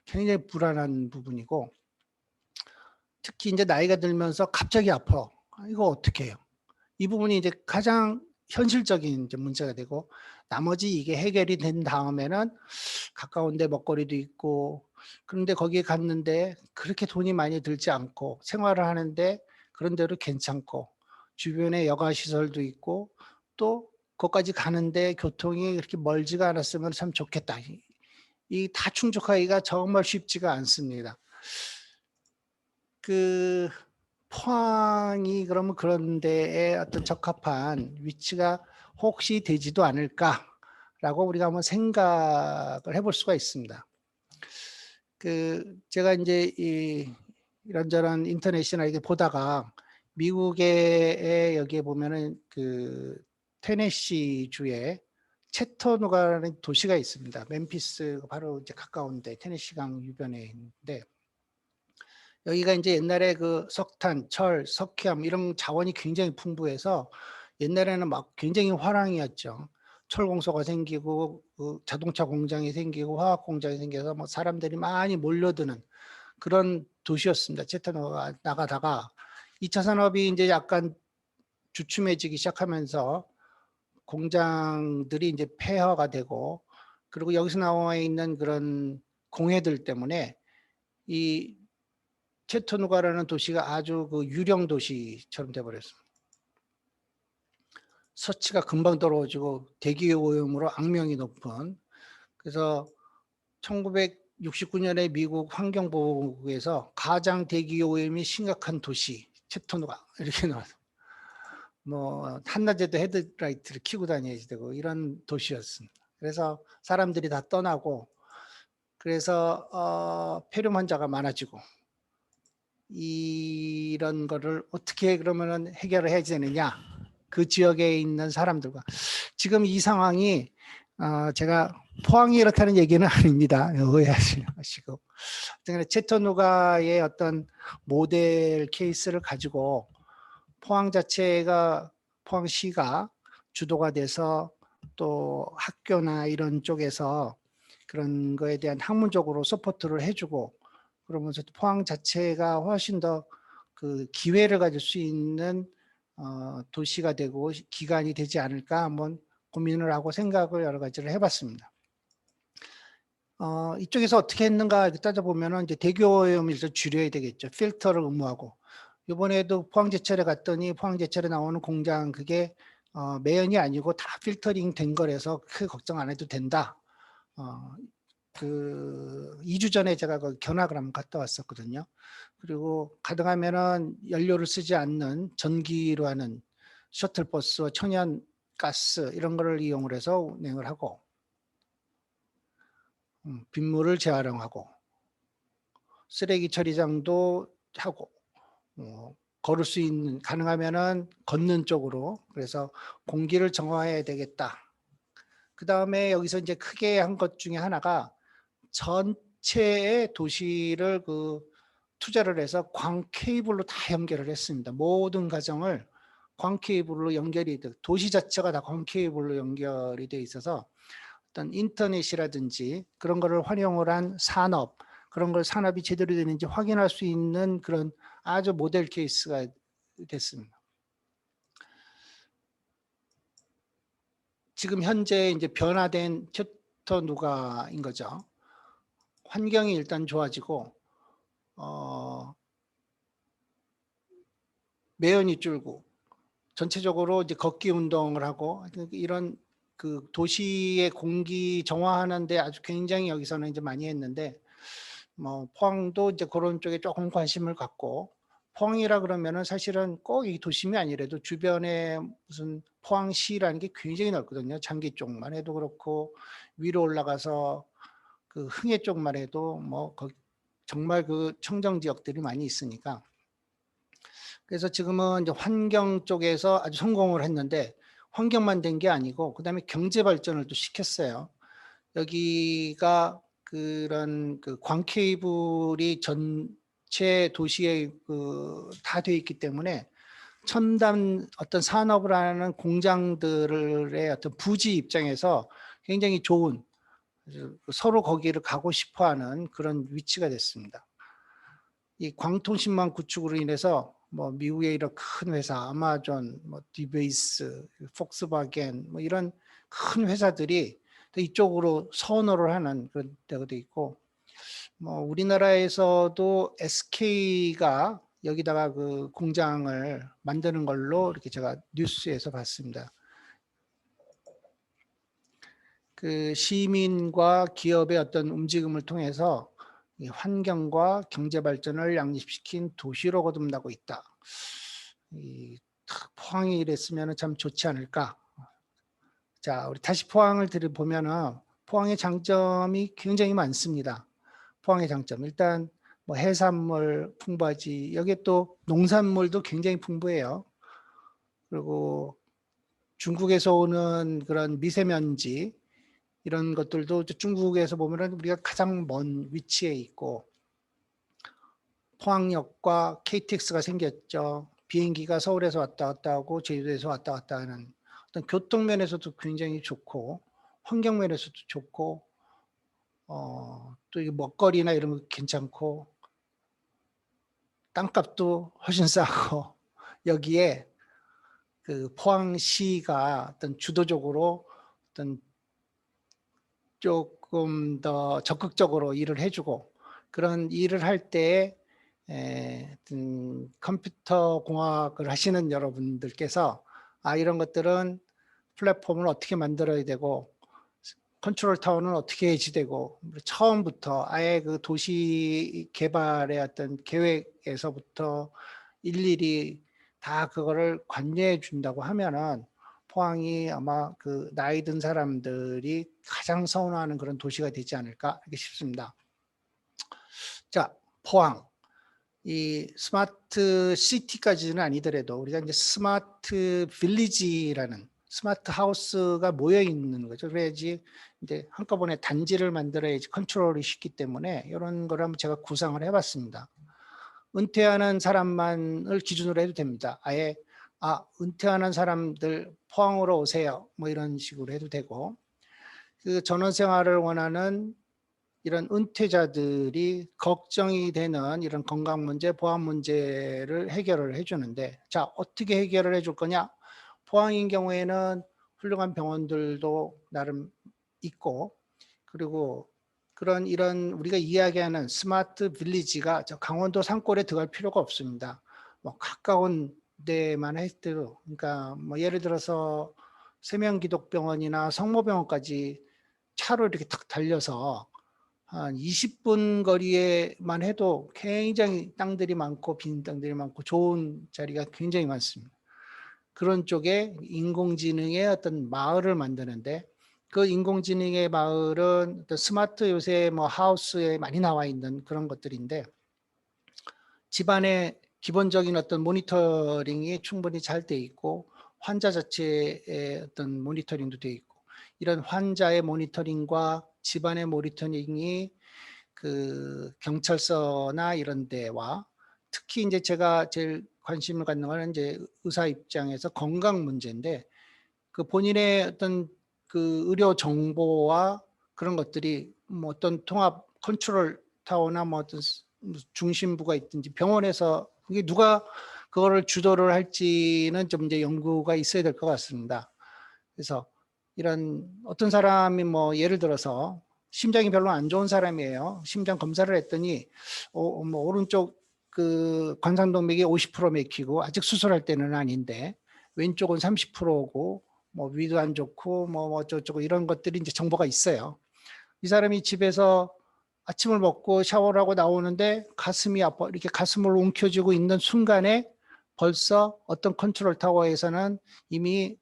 굉장히 불안한 부분이고 특히 이제 나이가 들면서 갑자기 아파. 이거 어떻게 해요? 이 부분이 이제 가장 현실적인 이제 문제가 되고, 나머지 이게 해결이 된 다음에는 가까운 데 먹거리도 있고, 그런데 거기에 갔는데 그렇게 돈이 많이 들지 않고 생활을 하는데 그런 데로 괜찮고, 주변에 여가 시설도 있고, 또 거기까지 가는데 교통이 그렇게 멀지가 않았으면 참 좋겠다. 이 다 충족하기가 정말 쉽지가 않습니다. 그 포항이 그러면 그런 데에 어떤 적합한 위치가 혹시 되지도 않을까라고 우리가 한번 생각을 해볼 수가 있습니다. 제가 이제 이런저런 인터넷이나 이렇게 보다가 미국의 여기에 보면은 테네시 주에 채터누가라는 도시가 있습니다. 멤피스 바로 이제 가까운데 테네시강 유변에 있는데, 여기가 이제 옛날에 석탄, 철, 석회암 이런 자원이 굉장히 풍부해서 옛날에는 막 굉장히 화랑이었죠. 철공소가 생기고 자동차 공장이 생기고 화학 공장이 생겨서 뭐 사람들이 많이 몰려드는 그런 도시였습니다. 채터누가 나가다가 2차 산업이 이제 약간 주춤해지기 시작하면서 공장들이 이제 폐허가 되고, 그리고 여기서 나와 있는 그런 공해들 때문에 이 채터누가라는 도시가 아주 유령 도시처럼 돼버렸습니다. 서치가 금방 떨어지고 대기 오염으로 악명이 높은, 그래서 1969년에 미국 환경보호국에서 가장 대기 오염이 심각한 도시 채터누가 이렇게 나와서 뭐 한낮에도 헤드라이트를 켜고 다녀야지 되고 이런 도시였습니다. 그래서 사람들이 다 떠나고, 그래서 폐렴 환자가 많아지고, 이런 거를 어떻게 그러면은 해결을 해야 되느냐, 그 지역에 있는 사람들과. 지금 이 상황이 제가 포항이 이렇다는 얘기는 아닙니다. 오해하지 마시고. 채터누가의 어떤 모델 케이스를 가지고 포항 자체가, 포항시가 주도가 돼서 또 학교나 이런 쪽에서 그런 거에 대한 학문적으로 서포트를 해주고, 그러면서 포항 자체가 훨씬 더 기회를 가질 수 있는 도시가 되고 기관이 되지 않을까 한번 고민을 하고 생각을 여러 가지를 해봤습니다. 이쪽에서 어떻게 했는가 따져보면 이제 대기오염을 줄여야 되겠죠. 필터를 의무하고. 이번에도 포항제철에 갔더니 포항제철에 나오는 공장 그게 매연이 아니고 다 필터링 된 거라서 크게 걱정 안 해도 된다. 2주 전에 제가 견학을 한번 갔다 왔었거든요. 그리고 가능하면은 연료를 쓰지 않는 전기로 하는 셔틀버스와 천연가스 이런 거를 이용을 해서 운행을 하고, 빗물을 재활용하고, 쓰레기 처리장도 하고, 걸을 수 있는, 가능하면은 걷는 쪽으로, 그래서 공기를 정화해야 되겠다. 그 다음에 여기서 이제 크게 한 것 중에 하나가 전체의 도시를 투자를 해서 광 케이블로 다 연결을 했습니다. 모든 가정을 광 케이블로 연결이 돼, 도시 자체가 다 광 케이블로 연결이 돼 있어서 어떤 인터넷이라든지 그런 거를 활용을 한 산업, 그런 걸 산업이 제대로 되는지 확인할 수 있는 그런 아주 모델 케이스가 됐습니다. 지금 현재 이제 변화된 채터누가인 거죠. 환경이 일단 좋아지고, 매연이 줄고, 전체적으로 이제 걷기 운동을 하고, 이런 도시의 공기 정화하는데 아주 굉장히 여기서는 이제 많이 했는데, 뭐 포항도 이제 그런 쪽에 조금 관심을 갖고, 포항이라 그러면은 사실은 꼭 이 도심이 아니라도 주변에 무슨 포항시라는 게 굉장히 넓거든요. 장기 쪽만 해도 그렇고, 위로 올라가서 흥해 쪽만 해도 뭐 정말 청정 지역들이 많이 있으니까. 그래서 지금은 이제 환경 쪽에서 아주 성공을 했는데, 환경만 된 게 아니고 그다음에 경제 발전을 또 시켰어요. 여기가 그런 광 케이블이 전체 도시에 다 돼 있기 때문에 첨단 어떤 산업을 하는 공장들의 어떤 부지 입장에서 굉장히 좋은, 서로 거기를 가고 싶어하는 그런 위치가 됐습니다. 이 광통신망 구축으로 인해서 뭐 미국의 이런 큰 회사, 아마존, 뭐 디베이스, 폭스바겐, 뭐 이런 큰 회사들이 이쪽으로 선호를 하는 그런 데가 돼 있고, 뭐 우리나라에서도 SK가 여기다가 그 공장을 만드는 걸로 이렇게 제가 뉴스에서 봤습니다. 그 시민과 기업의 어떤 움직임을 통해서 이 환경과 경제 발전을 양립시킨 도시로 거듭나고 있다. 이 포항이 이랬으면 참 좋지 않을까. 자, 우리 다시 포항을 들여보면은 포항의 장점이 굉장히 많습니다. 포항의 장점. 일단 뭐 해산물 풍부하지. 여기에 또 농산물도 굉장히 풍부해요. 그리고 중국에서 오는 그런 미세먼지 이런 것들도 중국에서 보면은 우리가 가장 먼 위치에 있고, 포항역과 KTX가 생겼죠. 비행기가 서울에서 왔다 갔다 하고 제주도에서 왔다 갔다 하는 어떤 교통면에서도 굉장히 좋고, 환경면에서도 좋고, 또 이 먹거리나 이런 거 괜찮고, 땅값도 훨씬 싸고, 여기에 그 포항시가 어떤 주도적으로 어떤 조금 더 적극적으로 일을 해주고, 그런 일을 할 때에 컴퓨터 공학을 하시는 여러분들께서 이런 것들은 플랫폼을 어떻게 만들어야 되고 컨트롤 타워는 어떻게 해지되고, 처음부터 아예 그 도시 개발의 어떤 계획에서부터 일일이 다 그거를 관여해 준다고 하면은 포항이 아마 그 나이 든 사람들이 가장 선호하는 그런 도시가 되지 않을까 이렇게 싶습니다. 자, 포항. 이 스마트 시티까지는 아니더라도 우리가 이제 스마트 빌리지라는 스마트 하우스가 모여 있는 거죠. 그래야지 이제 한꺼번에 단지를 만들어야지 컨트롤이 쉽기 때문에 이런 걸 한번 제가 구상을 해봤습니다. 은퇴하는 사람만을 기준으로 해도 됩니다. 아예 은퇴하는 사람들 포항으로 오세요. 뭐 이런 식으로 해도 되고, 그 전원 생활을 원하는 이런 은퇴자들이 걱정이 되는 이런 건강 문제, 보안 문제를 해결을 해주는데, 자, 어떻게 해결을 해줄 거냐? 포항인 경우에는 훌륭한 병원들도 나름 있고, 그리고 그런 이런 우리가 이야기하는 스마트 빌리지가 저 강원도 산골에 들어갈 필요가 없습니다. 뭐 가까운 데만 해도, 그러니까 뭐 예를 들어서 세명기독병원이나 성모병원까지 차로 이렇게 탁 달려서 한 20분 거리에만 해도 굉장히 땅들이 많고 빈 땅들이 많고 좋은 자리가 굉장히 많습니다. 그런 쪽에 인공지능의 어떤 마을을 만드는데, 그 인공지능의 마을은 어떤 스마트 요새 뭐 하우스에 많이 나와 있는 그런 것들인데, 집안의 기본적인 어떤 모니터링이 충분히 잘 돼 있고, 환자 자체의 어떤 모니터링도 돼 있고, 이런 환자의 모니터링과 집안의 모니터링이 그 경찰서나 이런 데와, 특히 이제 제가 제일 관심을 갖는 거는 이제 의사 입장에서 건강 문제인데, 그 본인의 어떤 그 의료 정보와 그런 것들이 뭐 어떤 통합 컨트롤 타워나 뭐 어떤 중심부가 있든지 병원에서 이게 누가 그거를 주도를 할지는 좀 이제 연구가 있어야 될 것 같습니다. 그래서 이런 어떤 사람이 뭐 예를 들어서 심장이 별로 안 좋은 사람이에요. 심장 검사를 했더니 뭐 오른쪽 그 관상동맥이 50% 맥히고 아직 수술할 때는 아닌데 왼쪽은 30%고 뭐 위도 안 좋고 뭐 어쩌고 이런 것들이 이제 정보가 있어요. 이 사람이 집에서 아침을 먹고 샤워를 하고 나오는데 가슴이 아파, 이렇게 가슴을 움켜쥐고 있는 순간에 벌써 어떤 컨트롤 타워에서는 이미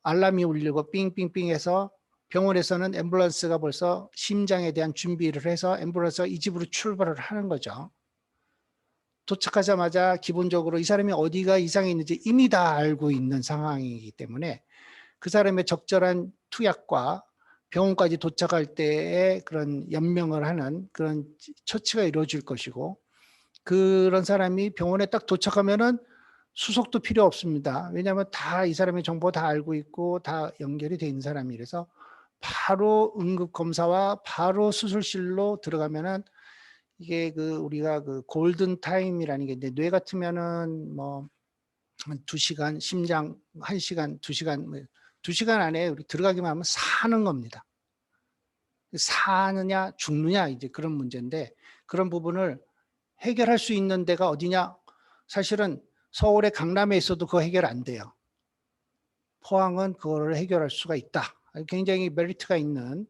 알람이 울리고 삥삥삥해서 병원에서는 앰뷸런스가 벌써 심장에 대한 준비를 해서 앰뷸런스가 이 집으로 출발을 하는 거죠. 도착하자마자 기본적으로 이 사람이 어디가 이상이 있는지 이미 다 알고 있는 상황이기 때문에 그 사람의 적절한 투약과 병원까지 도착할 때에 그런 연명을 하는 그런 처치가 이루어질 것이고, 그런 사람이 병원에 딱 도착하면은 수속도 필요 없습니다. 왜냐하면 다 이 사람의 정보 다 알고 있고 다 연결이 돼 있는 사람이라서 바로 응급 검사와 바로 수술실로 들어가면은 이게 우리가 골든 타임이라는 게 있는데 뇌 같으면은 뭐 한 2시간, 심장 1시간, 2시간, 2시간 안에 우리 들어가기만 하면 사는 겁니다. 사느냐 죽느냐 이제 그런 문제인데, 그런 부분을 해결할 수 있는 데가 어디냐? 사실은 서울의 강남에 있어도 그거 해결 안 돼요. 포항은 그거를 해결할 수가 있다. 굉장히 메리트가 있는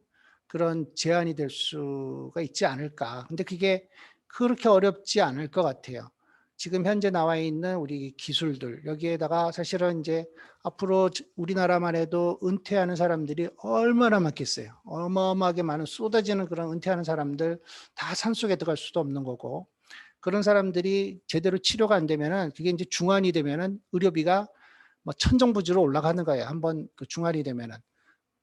그런 제안이 될 수가 있지 않을까. 근데 그게 그렇게 어렵지 않을 것 같아요. 지금 현재 나와 있는 우리 기술들, 여기에다가 사실은 이제 앞으로 우리나라만 해도 은퇴하는 사람들이 얼마나 많겠어요. 어마어마하게 많은 쏟아지는 그런 은퇴하는 사람들 다 산속에 들어갈 수도 없는 거고, 그런 사람들이 제대로 치료가 안 되면은, 그게 이제 중환이 되면은 의료비가 뭐 천정부지로 올라가는 거예요. 한번 중환이 되면은.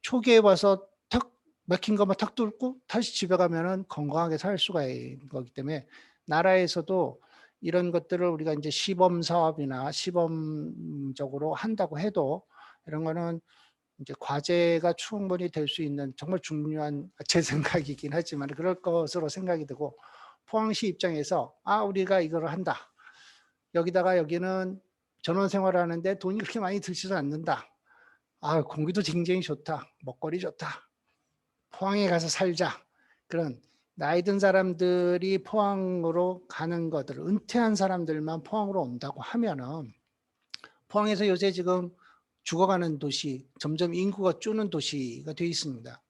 초기에 와서 탁 막힌 것만 탁 뚫고 다시 집에 가면은 건강하게 살 수가 있는 거기 때문에, 나라에서도 이런 것들을 우리가 이제 시범 사업이나 시범적으로 한다고 해도 이런 거는 이제 과제가 충분히 될 수 있는 정말 중요한 제 생각이긴 하지만 그럴 것으로 생각이 되고, 포항시 입장에서 우리가 이거를 한다. 여기다가 여기는 전원 생활을 하는데 돈이 그렇게 많이 들지도 않는다. 공기도 굉장히 좋다. 먹거리 좋다. 포항에 가서 살자. 그런 나이 든 사람들이 포항으로 가는 것들, 은퇴한 사람들만 포항으로 온다고 하면은, 포항에서 요새 지금 죽어가는 도시, 점점 인구가 줄는 도시가 되어 있습니다.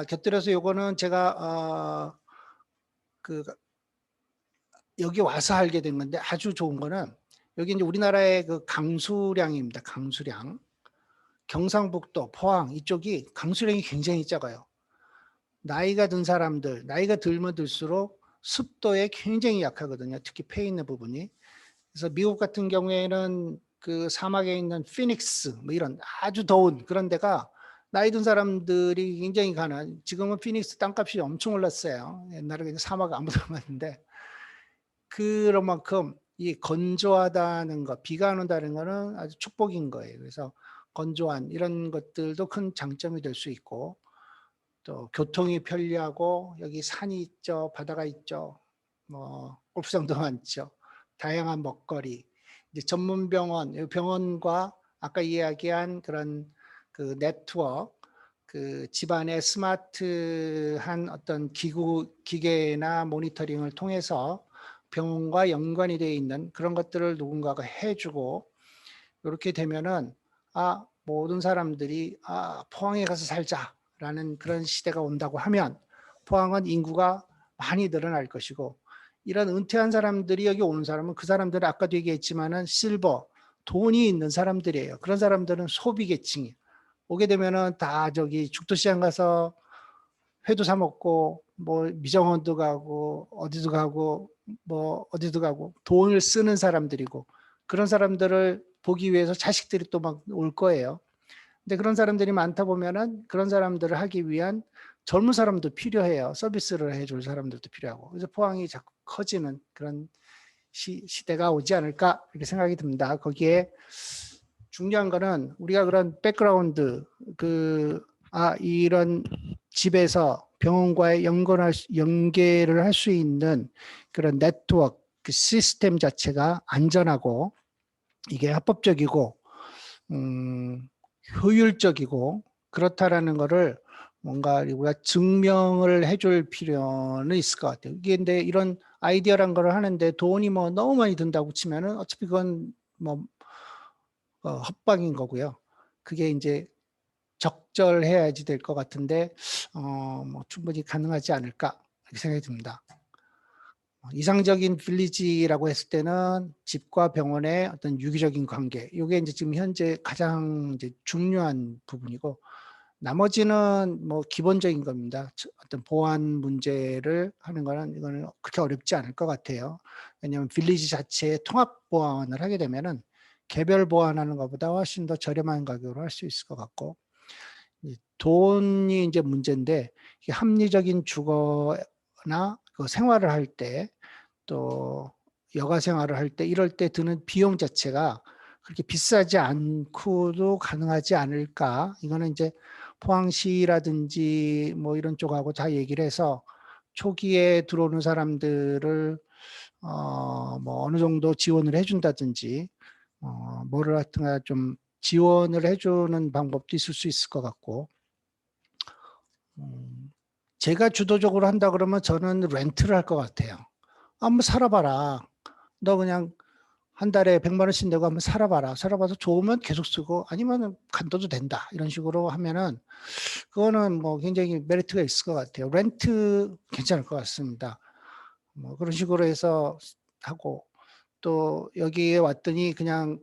곁들여서 요거는 제가 여기 와서 알게 된 건데, 아주 좋은 거는 여기 이제 우리나라의 강수량입니다. 강수량. 경상북도, 포항 이쪽이 강수량이 굉장히 작아요. 나이가 든 사람들, 나이가 들면 들수록 습도에 굉장히 약하거든요. 특히 폐에 있는 부분이. 그래서 미국 같은 경우에는 그 사막에 있는 피닉스 뭐 이런 아주 더운 그런 데가 나이 든 사람들이 굉장히 가는, 지금은 피닉스 땅값이 엄청 올랐어요. 옛날에 그냥 사막 아무도 안 갔는데, 그런 만큼 이 건조하다는 거, 비가 안 온다는 거는 아주 축복인 거예요. 그래서 건조한 이런 것들도 큰 장점이 될 수 있고, 또 교통이 편리하고 여기 산이 있죠, 바다가 있죠, 뭐 골프장도 많죠, 다양한 먹거리, 이제 전문 병원, 병원과 아까 이야기한 그런 네트워크, 집안의 스마트한 어떤 기계나 모니터링을 통해서 병원과 연관이 되어 있는 그런 것들을 누군가가 해주고, 이렇게 되면은 모든 사람들이 포항에 가서 살자라는 그런 시대가 온다고 하면, 포항은 인구가 많이 늘어날 것이고, 이런 은퇴한 사람들이 여기 오는 사람은, 그 사람들은 아까도 얘기했지만은 실버, 돈이 있는 사람들이에요. 그런 사람들은 소비 계층이 오게 되면은 다 저기 죽도시장 가서 회도 사 먹고, 뭐 미정원도 가고 어디도 가고 뭐 어디도 가고 돈을 쓰는 사람들이고, 그런 사람들을 보기 위해서 자식들이 또 막 올 거예요. 근데 그런 사람들이 많다 보면은 그런 사람들을 하기 위한 젊은 사람도 필요해요. 서비스를 해줄 사람들도 필요하고. 그래서 포항이 자꾸 커지는 그런 시대가 오지 않을까 이렇게 생각이 듭니다. 거기에 중요한 거는 우리가 그런 백그라운드, 이런 집에서 병원과의 연계를 할 수 있는 그런 네트워크, 그 시스템 자체가 안전하고 이게 합법적이고 효율적이고 그렇다라는 거를 뭔가 우리가 증명을 해줄 필요는 있을 것 같아요. 이게 근데 이런 아이디어란 걸 하는데 돈이 뭐 너무 많이 든다고 치면은 어차피 그건 뭐 헛방인 거고요. 그게 이제 적절해야지 될 것 같은데 뭐 충분히 가능하지 않을까 이렇게 생각이 듭니다. 이상적인 빌리지라고 했을 때는 집과 병원의 어떤 유기적인 관계, 이게 이제 지금 현재 가장 이제 중요한 부분이고, 나머지는 뭐 기본적인 겁니다. 어떤 보안 문제를 하는 거는 이거는 그렇게 어렵지 않을 것 같아요. 왜냐하면 빌리지 자체에 통합 보안을 하게 되면은 개별 보안하는 것보다 훨씬 더 저렴한 가격으로 할 수 있을 것 같고, 돈이 이제 문제인데, 합리적인 주거나 생활을 할 때, 또 여가 생활을 할 때, 이럴 때 드는 비용 자체가 그렇게 비싸지 않고도 가능하지 않을까. 이거는 이제 포항시라든지 뭐 이런 쪽하고 다 얘기를 해서 초기에 들어오는 사람들을 뭐 어느 정도 지원을 해준다든지 뭐를 하여튼 좀 지원을 해주는 방법도 있을 수 있을 것 같고, 제가 주도적으로 한다 그러면 저는 렌트를 할 것 같아요. 한번 살아봐라. 너 그냥 한 달에 100만 원씩 내고 한번 살아봐라. 살아봐서 좋으면 계속 쓰고 아니면 간둬도 된다. 이런 식으로 하면은 그거는 뭐 굉장히 메리트가 있을 것 같아요. 렌트 괜찮을 것 같습니다. 뭐 그런 식으로 해서 하고, 또 여기에 왔더니 그냥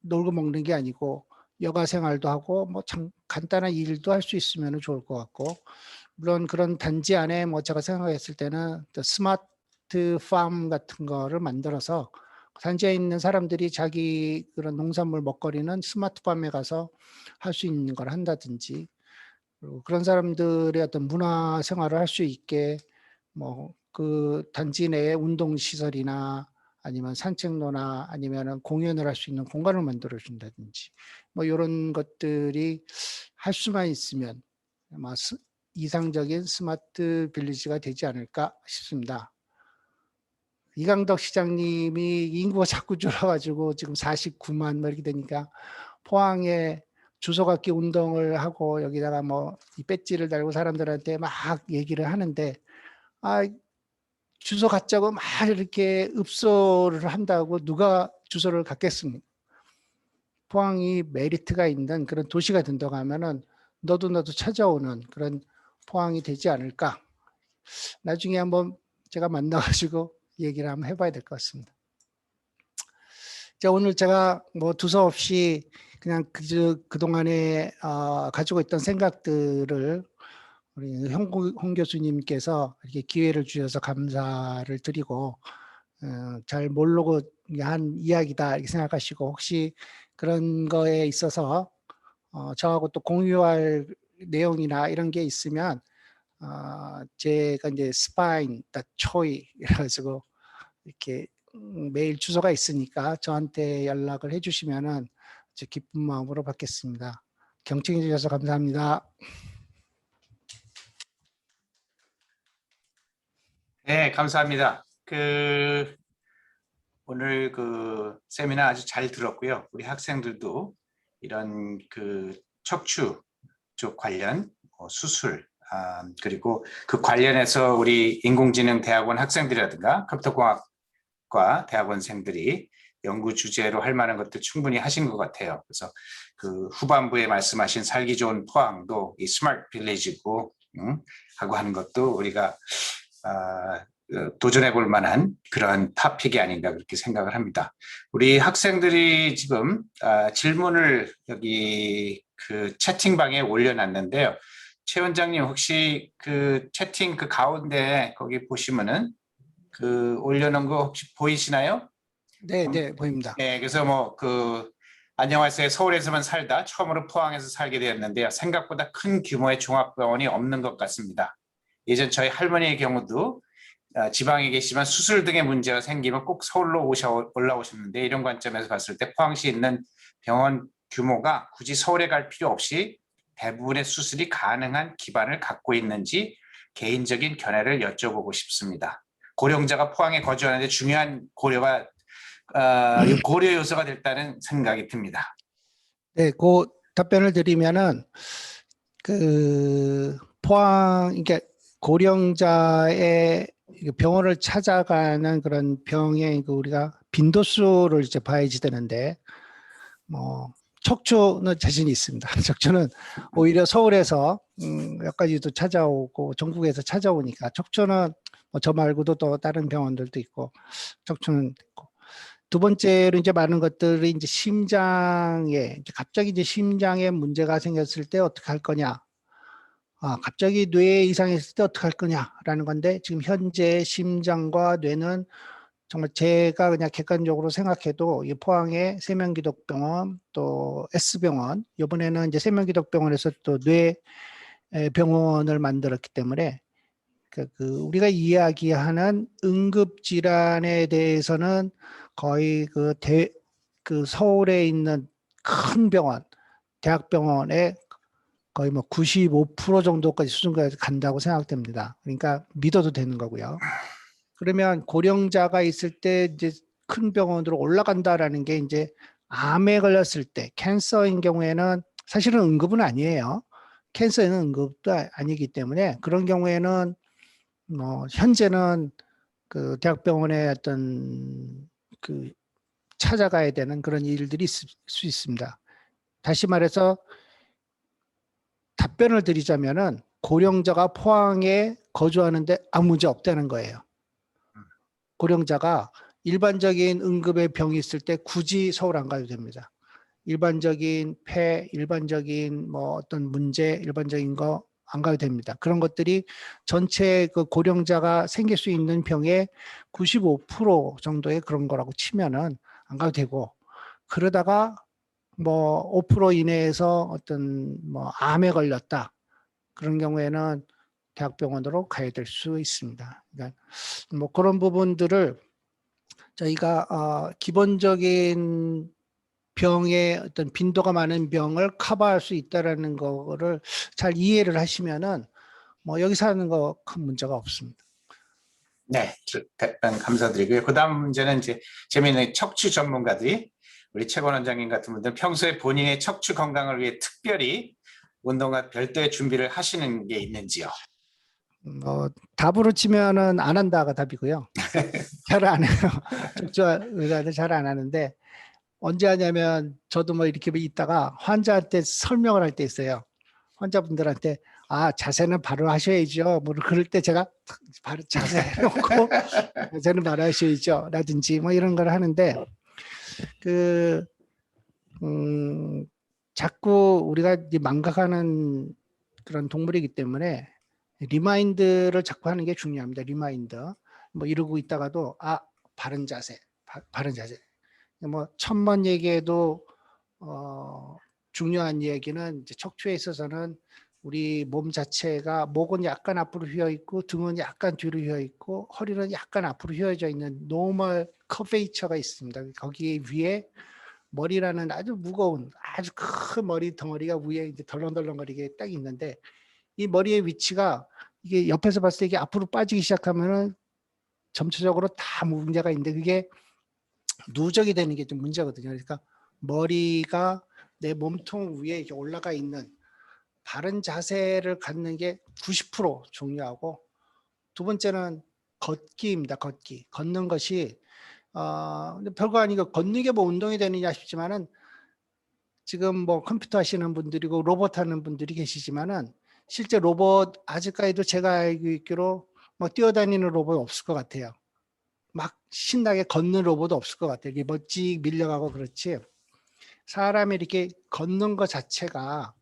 놀고 먹는 게 아니고 여가 생활도 하고 뭐 참 간단한 일도 할 수 있으면 좋을 것 같고, 물론 그런 단지 안에 뭐 제가 생각했을 때는 스마트 팜 같은 거를 만들어서 단지에 있는 사람들이 자기 그런 농산물 먹거리는 스마트팜에 가서 할 수 있는 걸 한다든지, 그리고 그런 사람들의 어떤 문화 생활을 할 수 있게 뭐 그 단지 내에 운동 시설이나 아니면 산책로나 아니면은 공연을 할 수 있는 공간을 만들어 준다든지, 뭐 이런 것들이 할 수만 있으면 아마 이상적인 스마트 빌리지가 되지 않을까 싶습니다. 이강덕 시장님이 인구가 자꾸 줄어가지고 지금 49만 뭐 이렇게 되니까 포항에 주소 갖기 운동을 하고 여기다가 뭐 이 배지를 달고 사람들한테 막 얘기를 하는데, 주소 갖자고 막 이렇게 읍소를 한다고 누가 주소를 갖겠습니까? 포항이 메리트가 있는 그런 도시가 된다고 하면은 너도 찾아오는 그런 포항이 되지 않을까. 나중에 한번 제가 만나가지고 얘기를 한번 해봐야 될 것 같습니다. 자, 오늘 제가 뭐 두서없이 그냥 그동안에 가지고 있던 생각들을 우리 홍 교수님께서 이렇게 기회를 주셔서 감사를 드리고, 잘 모르고 한 이야기다 이렇게 생각하시고, 혹시 그런 거에 있어서 저하고 또 공유할 내용이나 이런 게 있으면 제가 이제 spine.choi 이래가지고 이렇게 메일 주소가 있으니까 저한테 연락을 해주시면은 기쁜 마음으로 받겠습니다. 경청해 주셔서 감사합니다. 네, 감사합니다. 오늘 세미나 아주 잘 들었고요. 우리 학생들도 이런 척추 쪽 관련 수술, 그리고 그 관련해서 우리 인공지능 대학원 학생들이라든가 컴퓨터공학과 대학원생들이 연구 주제로 할 만한 것들 충분히 하신 것 같아요. 그래서 그 후반부에 말씀하신 살기 좋은 포항도 이 스마트 빌리지고 하고 하는 것도 우리가 도전해 볼 만한 그런 토픽이 아닌가 그렇게 생각을 합니다. 우리 학생들이 지금 질문을 여기 채팅방에 올려놨는데요. 최 원장님 혹시 채팅 가운데 거기 보시면은 올려놓은 거 혹시 보이시나요? 네, 보입니다. 네, 그래서 뭐 안녕하세요. 서울에서만 살다 처음으로 포항에서 살게 되었는데요. 생각보다 큰 규모의 종합병원이 없는 것 같습니다. 예전 저희 할머니의 경우도 지방에 계시지만 수술 등의 문제가 생기면 꼭 서울로 올라오셨는데, 이런 관점에서 봤을 때 포항시에 있는 병원 규모가 굳이 서울에 갈 필요 없이 대부분의 수술이 가능한 기반을 갖고 있는지 개인적인 견해를 여쭤보고 싶습니다. 고령자가 포항에 거주하는데 중요한 고려 요소가 됐다는 생각이 듭니다. 네, 그 답변을 드리면은 포항, 이게 고령자의 병원을 찾아가는 그런 병의 우리가 빈도수를 이제 봐야지 되는데, 뭐 척추는 자신이 있습니다. 척추는 오히려 서울에서 몇 가지도 찾아오고 전국에서 찾아오니까, 척추는 뭐 저 말고도 또 다른 병원들도 있고 척추는 있고. 두 번째로 이제 많은 것들이 이제 심장에 갑자기 이제 심장에 문제가 생겼을 때 어떻게 할 거냐, 갑자기 뇌 이상이 있을 때 어떻게 할 거냐라는 건데, 지금 현재 심장과 뇌는 정말 제가 그냥 객관적으로 생각해도 이 포항의 세명기독병원 또 S병원, 이번에는 이제 세명기독병원에서 또 뇌 병원을 만들었기 때문에 우리가 이야기하는 응급질환에 대해서는 거의 서울에 있는 큰 병원, 대학병원의 거의 뭐 95% 정도까지 수준까지 간다고 생각됩니다. 그러니까 믿어도 되는 거고요. 그러면 고령자가 있을 때 이제 큰 병원으로 올라간다라는 게 이제 암에 걸렸을 때, 캔서인 경우에는 사실은 응급은 아니에요. 캔서에는 응급도 아니기 때문에 그런 경우에는 뭐 현재는 그 대학병원의 어떤 그 찾아가야 되는 그런 일들이 있을 수 있습니다. 다시 말해서 답변을 드리자면은 고령자가 포항에 거주하는데 아무 문제 없다는 거예요. 고령자가 일반적인 응급의 병이 있을 때 굳이 서울 안 가도 됩니다. 일반적인 폐, 일반적인 뭐 어떤 문제, 일반적인 거 안 가도 됩니다. 그런 것들이 전체 그 고령자가 생길 수 있는 병의 95% 정도의 그런 거라고 치면은 안 가도 되고, 그러다가 뭐 5% 이내에서 어떤 뭐 암에 걸렸다, 그런 경우에는 대학병원으로 가야 될 수 있습니다. 그러니까 뭐 그런 부분들을 저희가 기본적인 병의 어떤 빈도가 많은 병을 커버할 수 있다라는 거를 잘 이해를 하시면은 뭐 여기서 하는 거 큰 문제가 없습니다. 네, 답변 감사드리고요. 그다음 문제는 이제 재미있는 척추 전문가들이 우리 최건 원장님 같은 분들 평소에 본인의 척추 건강을 위해 특별히 운동과 별도의 준비를 하시는 게 있는지요? 답으로 치면은 안 한다가 답이고요. 잘 안 해요. 척추 의사들 잘 안 하는데, 언제 하냐면 저도 뭐 이렇게 있다가 환자한테 설명을 할 때 있어요. 환자분들한테 자세는 바로 하셔야죠. 뭐 그럴 때 제가 바로 자세 해놓고 자세는 바로 하셔야죠. 라든지 뭐 이런 걸 하는데, 그 자꾸 우리가 이제 망각하는 그런 동물이기 때문에 리마인드를 자꾸 하는 게 중요합니다. 리마인드. 뭐 이러고 있다가도 바른 자세, 바른 자세. 뭐 천번 얘기해도 중요한 얘기는 이제 척추에 있어서는 우리 몸 자체가 목은 약간 앞으로 휘어 있고 등은 약간 뒤로 휘어 있고 허리는 약간 앞으로 휘어져 있는 노멀 커베이처가 있습니다. 거기 위에 머리라는 아주 무거운 아주 큰 머리 덩어리가 위에 이제 덜렁덜렁거리게 딱 있는데, 이 머리의 위치가 이게 옆에서 봤을 때 이게 앞으로 빠지기 시작하면은 전체적으로 다 문제가 있는데, 그게 누적이 되는 게 좀 문제거든요. 그러니까 머리가 내 몸통 위에 이렇게 올라가 있는 바른 자세를 갖는 게 90% 중요하고, 두 번째는 걷기입니다. 걷기. 걷는 것이 근데 별거 아니고 걷는 게 뭐 운동이 되느냐 싶지만은, 지금 뭐 컴퓨터 하시는 분들이고 로봇 하는 분들이 계시지만은 실제 로봇 아직까지도 제가 알고 있기로 뭐 뛰어다니는 로봇 없을 것 같아요. 막 신나게 걷는 로봇 없을 것 같아요. 이게 멋지 밀려가고 그렇지. 사람이 이렇게 걷는 것 자체가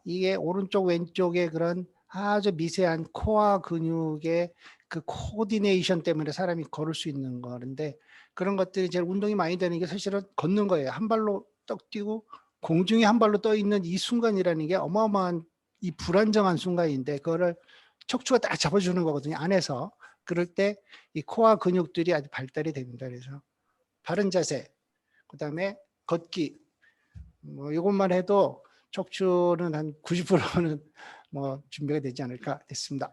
이게 오른쪽 왼쪽의 그런 아주 미세한 코어 근육의 그 코디네이션 때문에 사람이 걸을 수 있는 거는데, 그런 것들이 제일 운동이 많이 되는 게 사실은 걷는 거예요. 한 발로 떡 뛰고 공중에 한 발로 떠 있는 이 순간이라는 게 어마어마한 이 불안정한 순간인데, 그거를 척추가 딱 잡아주는 거거든요, 안에서. 그럴 때 이 코어 근육들이 아주 발달이 됩니다. 그래서 바른 자세, 그다음에 걷기, 뭐 이것만 해도 척추는 한 90%는 뭐 준비가 되지 않을까 됐습니다.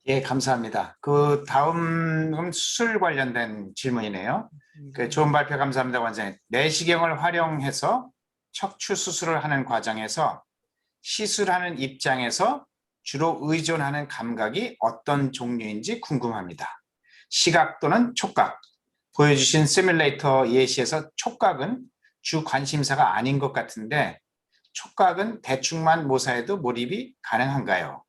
예, 감사합니다. 그 다음은 수술 관련된 질문이네요. 좋은 발표 감사합니다, 원장님. 내시경을 활용해서 척추 수술을 하는 과정에서 시술하는 입장에서 주로 의존하는 감각이 어떤 종류인지 궁금합니다. 시각 또는 촉각. 보여주신 시뮬레이터 예시에서 촉각은 주 관심사가 아닌 것 같은데, 촉각은 대충만 모사해도 몰입이 가능한가요?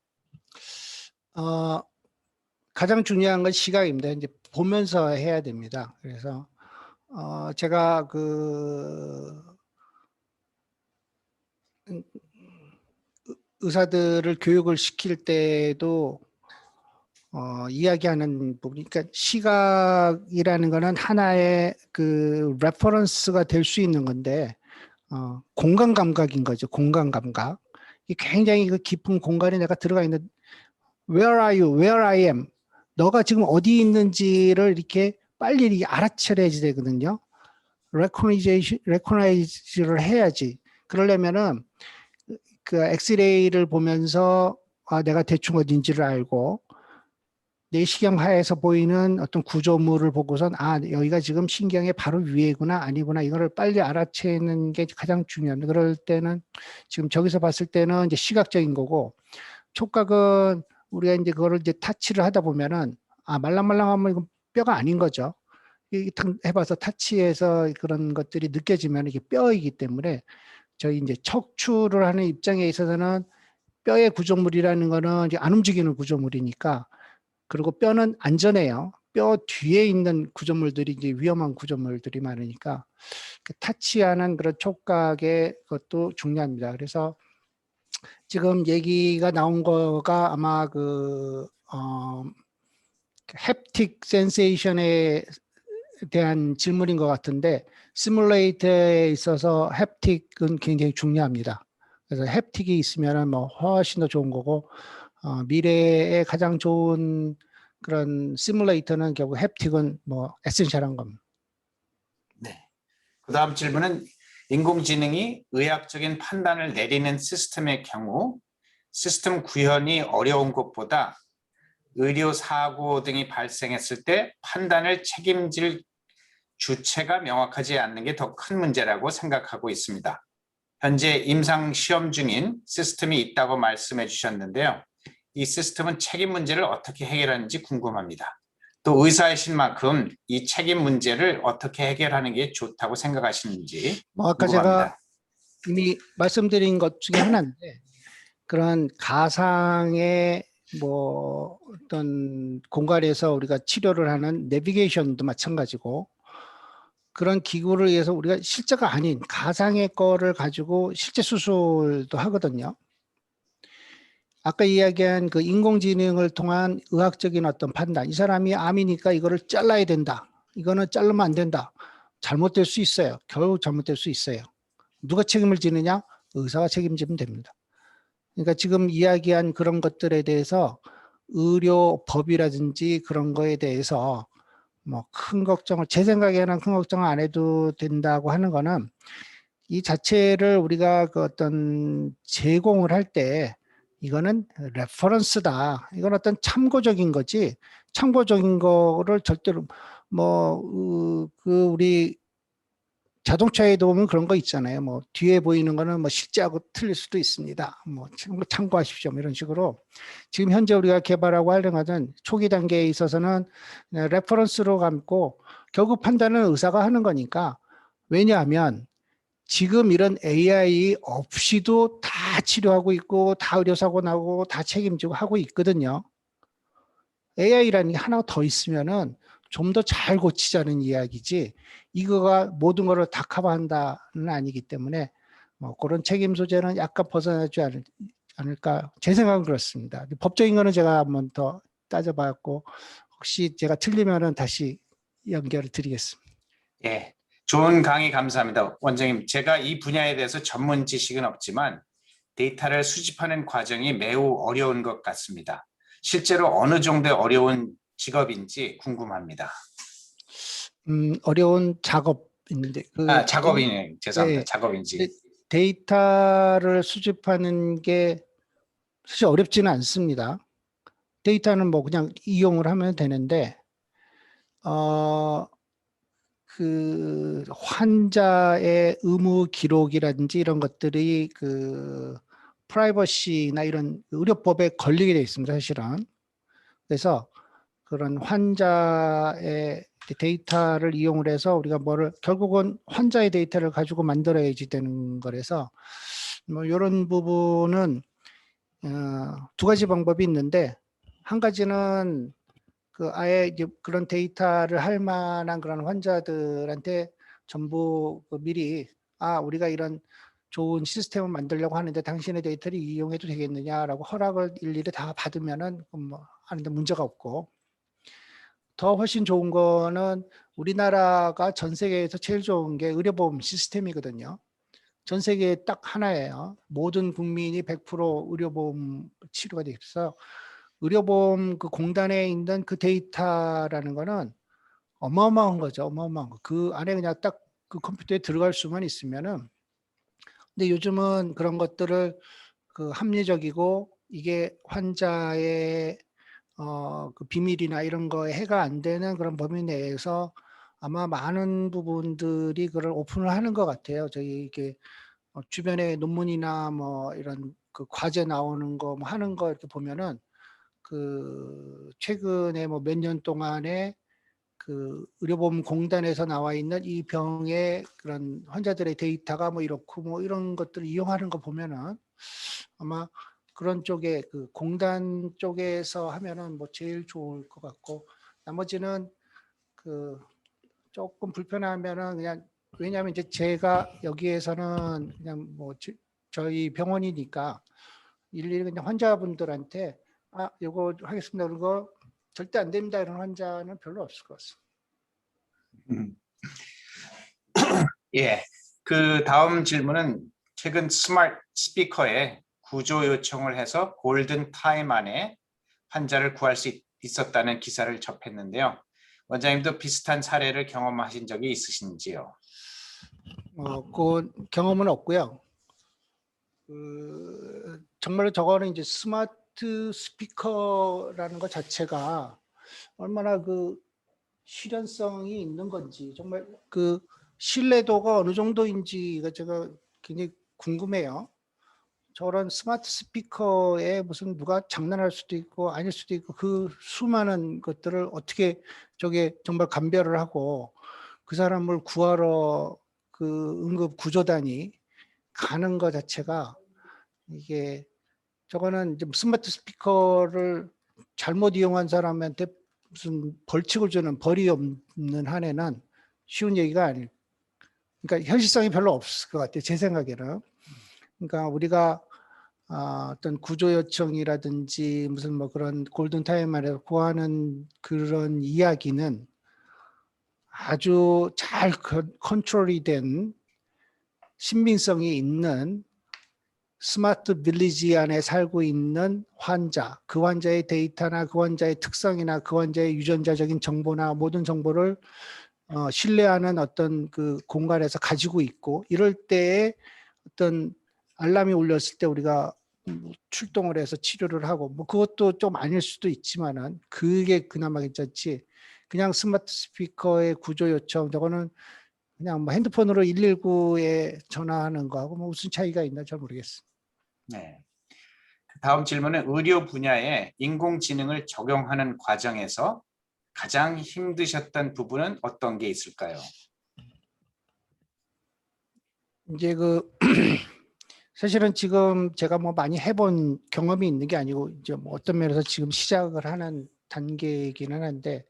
가장 중요한 건 시각입니다. 이제 보면서 해야 됩니다. 그래서 제가 의사들을 교육을 시킬 때도 이야기하는 부분, 그러니까 시각이라는 거는 하나의 그 레퍼런스가 될 수 있는 건데, 공간 감각인 거죠. 공간 감각. 이 굉장히 그 깊은 공간에 내가 들어가 있는, Where are you? Where I am? 너가 지금 어디 있는지를 이렇게 빨리 이렇게 알아차려야지 되거든요. recognize를 해야지. 그러려면은 그 엑스레이를 보면서 내가 대충 어딘지를 알고 내시경 하에서 보이는 어떤 구조물을 보고선 여기가 지금 신경의 바로 위에구나 아니구나 이거를 빨리 알아채는 게 가장 중요합니다. 그럴 때는 지금 저기서 봤을 때는 이제 시각적인 거고 촉각은 우리가 이제 그거를 이제 타치를 하다 보면은 말랑말랑하면 이건 뼈가 아닌 거죠. 이게 해봐서 타치해서 그런 것들이 느껴지면 이게 뼈이기 때문에 저희 이제 척추를 하는 입장에 있어서는 뼈의 구조물이라는 거는 이제 안 움직이는 구조물이니까 그리고 뼈는 안전해요. 뼈 뒤에 있는 구조물들이 이제 위험한 구조물들이 많으니까 타치하는 그런 촉각의 것도 중요합니다. 그래서 지금 얘기가 나온 거가 아마 햅틱 센세이션에 대한 질문인 것 같은데 시뮬레이터에 있어서 햅틱은 굉장히 중요합니다. 그래서 햅틱이 있으면 뭐 훨씬 더 좋은 거고 미래에 가장 좋은 그런 시뮬레이터는 결국 햅틱은 뭐 에센셜한 겁니다. 네. 그다음 질문은 인공지능이 의학적인 판단을 내리는 시스템의 경우 시스템 구현이 어려운 것보다 의료 사고 등이 발생했을 때 판단을 책임질 주체가 명확하지 않는 게 더 큰 문제라고 생각하고 있습니다. 현재 임상 시험 중인 시스템이 있다고 말씀해 주셨는데요. 이 시스템은 책임 문제를 어떻게 해결하는지 궁금합니다. 또 의사이신 만큼 이 책임 문제를 어떻게 해결하는 게 좋다고 생각하시는지 아까 제가 궁금합니다. 이미 말씀드린 것 중에 하나인데 그런 가상의 뭐 어떤 공간에서 우리가 치료를 하는 내비게이션도 마찬가지고 그런 기구를 위해서 우리가 실제가 아닌 가상의 거를 가지고 실제 수술도 하거든요. 아까 이야기한 그 인공지능을 통한 의학적인 어떤 판단, 이 사람이 암이니까 이거를 잘라야 된다. 이거는 자르면 안 된다. 잘못될 수 있어요. 결국 잘못될 수 있어요. 누가 책임을 지느냐? 의사가 책임지면 됩니다. 그러니까 지금 이야기한 그런 것들에 대해서 의료법이라든지 그런 거에 대해서 뭐 큰 걱정을, 제 생각에는 큰 걱정을 안 해도 된다고 하는 거는 이 자체를 우리가 그 어떤 제공을 할 때 이거는 레퍼런스다. 이건 어떤 참고적인 거지. 참고적인 거를 절대로 우리 자동차에도 보면 그런 거 있잖아요. 뭐 뒤에 보이는 거는 뭐 실제하고 틀릴 수도 있습니다. 뭐 참고하십시오. 이런 식으로 지금 현재 우리가 개발하고 하려는 것은 초기 단계에 있어서는 레퍼런스로 감고 결국 판단은 의사가 하는 거니까 왜냐하면 지금 이런 AI 없이도 다 치료하고 있고 다 의료사고 나고 다 책임지고 하고 있거든요. AI라는 게 하나 더 있으면은 좀 더 잘 고치자는 이야기지 이거가 모든 거를 다 커버한다는 아니기 때문에 뭐 그런 책임 소재는 약간 벗어나지 않을까 제 생각은 그렇습니다. 법적인 거는 제가 한번 더 따져봤고 혹시 제가 틀리면은 다시 연결을 드리겠습니다. 예, 좋은 강의 감사합니다. 원장님, 제가 이 분야에 대해서 전문 지식은 없지만 데이터를 수집하는 과정이 매우 어려운 것 같습니다. 실제로 어느 정도의 어려운 직업인지 궁금합니다. 어려운 작업인데 작업이네. 죄송합니다. 예, 작업인지. 데이터를 수집하는 게 사실 어렵지는 않습니다. 데이터는 뭐 그냥 이용을 하면 되는데 그 환자의 의무 기록이라든지 이런 것들이 그 프라이버시나 이런 의료법에 걸리게 돼 있습니다. 사실은. 그래서 그런 환자의 데이터를 이용을 해서 우리가 결국은 환자의 데이터를 가지고 만들어야지 되는 거라서 뭐 이런 부분은 두 가지 방법이 있는데 한 가지는 그 아예 이제 그런 데이터를 할 만한 그런 환자들한테 전부 미리 우리가 이런 좋은 시스템을 만들려고 하는데 당신의 데이터를 이용해도 되겠느냐라고 허락을 일일이 다 받으면은 뭐 하는데 문제가 없고 더 훨씬 좋은 거는 우리나라가 전 세계에서 제일 좋은 게 의료보험 시스템이거든요. 전 세계에 딱 하나예요. 모든 국민이 100% 의료보험 치료가 돼 있어서 의료보험 그 공단에 있는 그 데이터라는 거는 어마어마한 거죠. 어마어마한 거. 그 안에 그냥 딱 그 컴퓨터에 들어갈 수만 있으면은 근데 요즘은 그런 것들을 그 합리적이고 이게 환자의 그 비밀이나 이런 거에 해가 안 되는 그런 범위 내에서 아마 많은 부분들이 그걸 오픈을 하는 것 같아요. 저희 이게 주변에 논문이나 뭐 이런 그 과제 나오는 거 뭐 하는 거 이렇게 보면은 그 최근에 뭐 몇 년 동안에 그 의료보험공단에서 나와 있는 이 병의 그런 환자들의 데이터가 뭐 이렇고 뭐 이런 것들을 이용하는 거 보면은 아마 그런 쪽에 그 공단 쪽에서 하면은 뭐 제일 좋을 것 같고, 나머지는 그 조금 불편하면은 그냥, 왜냐하면 이제 제가 여기에서는 그냥 뭐 저희 병원이니까 일일이 그냥 환자분들한테 요거 하겠습니다, 그거 절대 안 됩니다 이런 환자는 별로 없을 것 같습니다. 음. 예, 그 다음 질문은 최근 스마트 스피커에 구조 요청을 해서 골든 타임 안에 환자를 구할 수 있었다는 기사를 접했는데요. 원장님도 비슷한 사례를 경험하신 적이 있으신지요? 그 경험은 없고요. 정말로 저거는 이제 스마트 스피커라는 것 자체가 얼마나 그 실현성이 있는 건지, 정말 그 신뢰도가 어느 정도인지가 제가 굉장히 궁금해요. 저런 스마트 스피커에 무슨 누가 장난할 수도 있고 아닐 수도 있고, 그 수많은 것들을 어떻게 저게 정말 감별을 하고 그 사람을 구하러 그 응급 구조단이 가는 것 자체가, 이게 저거는 이제 스마트 스피커를 잘못 이용한 사람한테 무슨 벌칙을 주는 벌이 없는 한에는 쉬운 얘기가 아닐, 그러니까 현실성이 별로 없을 것 같아요, 제 생각에는. 그러니까 우리가 어떤 구조 요청이라든지 무슨 뭐 그런 골든타임 안에 구하는 그런 이야기는 아주 잘 컨트롤이 된 신빙성이 있는 스마트 빌리지 안에 살고 있는 환자, 그 환자의 데이터나 그 환자의 특성이나 그 환자의 유전자적인 정보나 모든 정보를 신뢰하는 어떤 그 공간에서 가지고 있고, 이럴 때에 어떤 알람이 울렸을 때 우리가 출동을 해서 치료를 하고, 뭐 그것도 좀 아닐 수도 있지만은 그게 그나마 괜찮지. 그냥 스마트 스피커의 구조 요청, 저거는 그냥 뭐 핸드폰으로 119에 전화하는 거하고 뭐 무슨 차이가 있나 잘 모르겠어요. 네. 다음 질문은 의료 분야에 인공지능을 적용하는 과정에서 가장 힘드셨던 부분은 어떤 게 있을까요? 이제 그 사실은 지금 제가 뭐 많이 해본 경험이 있는 게 아니고 이제 뭐 어떤 면에서 지금 시작을 하는 단계이기는 한데,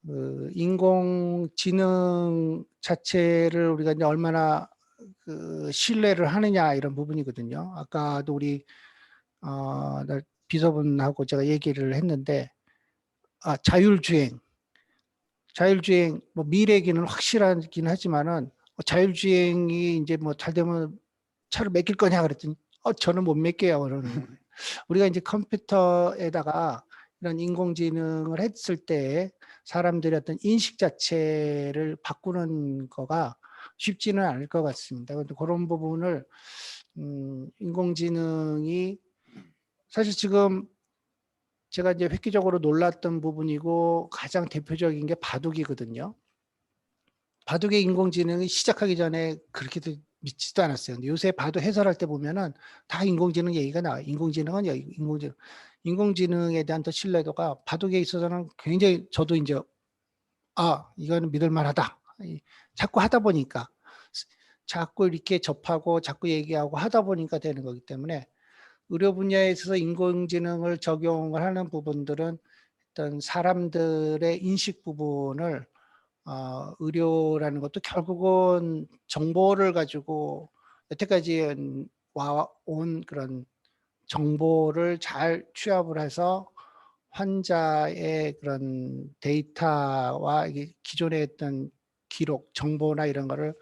그 인공지능 자체를 우리가 이제 얼마나 그 신뢰를 하느냐 이런 부분이거든요. 아까도 우리 비서분하고 제가 얘기를 했는데, 자율주행 뭐 미래기는 확실하긴 하지만은 자율주행이 이제 뭐 잘 되면 차를 맡길 거냐 그랬더니 저는 못 맡겨요 그러는 거예요. 우리가 이제 컴퓨터에다가 이런 인공지능을 했을 때 사람들의 어떤 인식 자체를 바꾸는 거가 쉽지는 않을 것 같습니다. 그런데 그런 부분을 인공지능이 사실 지금 제가 이제 획기적으로 놀랐던 부분이고 가장 대표적인 게 바둑이거든요. 바둑의 인공지능이 시작하기 전에 그렇게도 믿지도 않았어요. 근데 요새 바둑 해설할 때 보면은 다 인공지능 얘기가 나와요. 인공지능은 인공지능에 대한 더 신뢰도가 바둑에 있어서는 굉장히, 저도 이제 이거는 믿을 만하다. 자꾸 하다 보니까, 자꾸 이렇게 접하고 자꾸 얘기하고 하다 보니까 되는 거기 때문에, 의료 분야에 있어서 인공지능을 적용을 하는 부분들은 어떤 사람들의 인식 부분을 의료라는 것도 결국은 정보를 가지고 여태까지 와온 그런 정보를 잘 취합을 해서 환자의 그런 데이터와 기존에 했던 기록, 정보나 이런 거를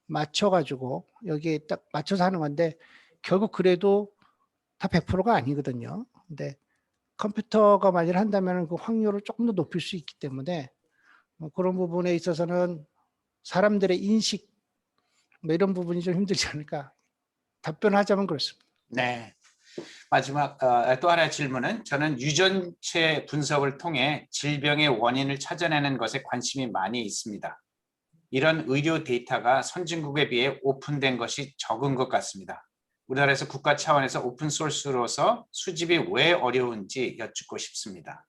맞춰가지고 여기에 딱 맞춰서 하는 건데, 결국 그래도 다 100%가 아니거든요. 근데 컴퓨터가 만일 한다면 그 확률을 조금 더 높일 수 있기 때문에 그런 부분에 있어서는 사람들의 인식 뭐 이런 부분이 좀 힘들지 않을까 답변하자면 그렇습니다. 네. 마지막 또 하나의 질문은 저는 유전체 분석을 통해 질병의 원인을 찾아내는 것에 관심이 많이 있습니다. 이런 의료 데이터가 선진국에 비해 오픈된 것이 적은 것 같습니다. 우리나라에서 국가 차원에서 오픈 소스로서 수집이 왜 어려운지 여쭙고 싶습니다.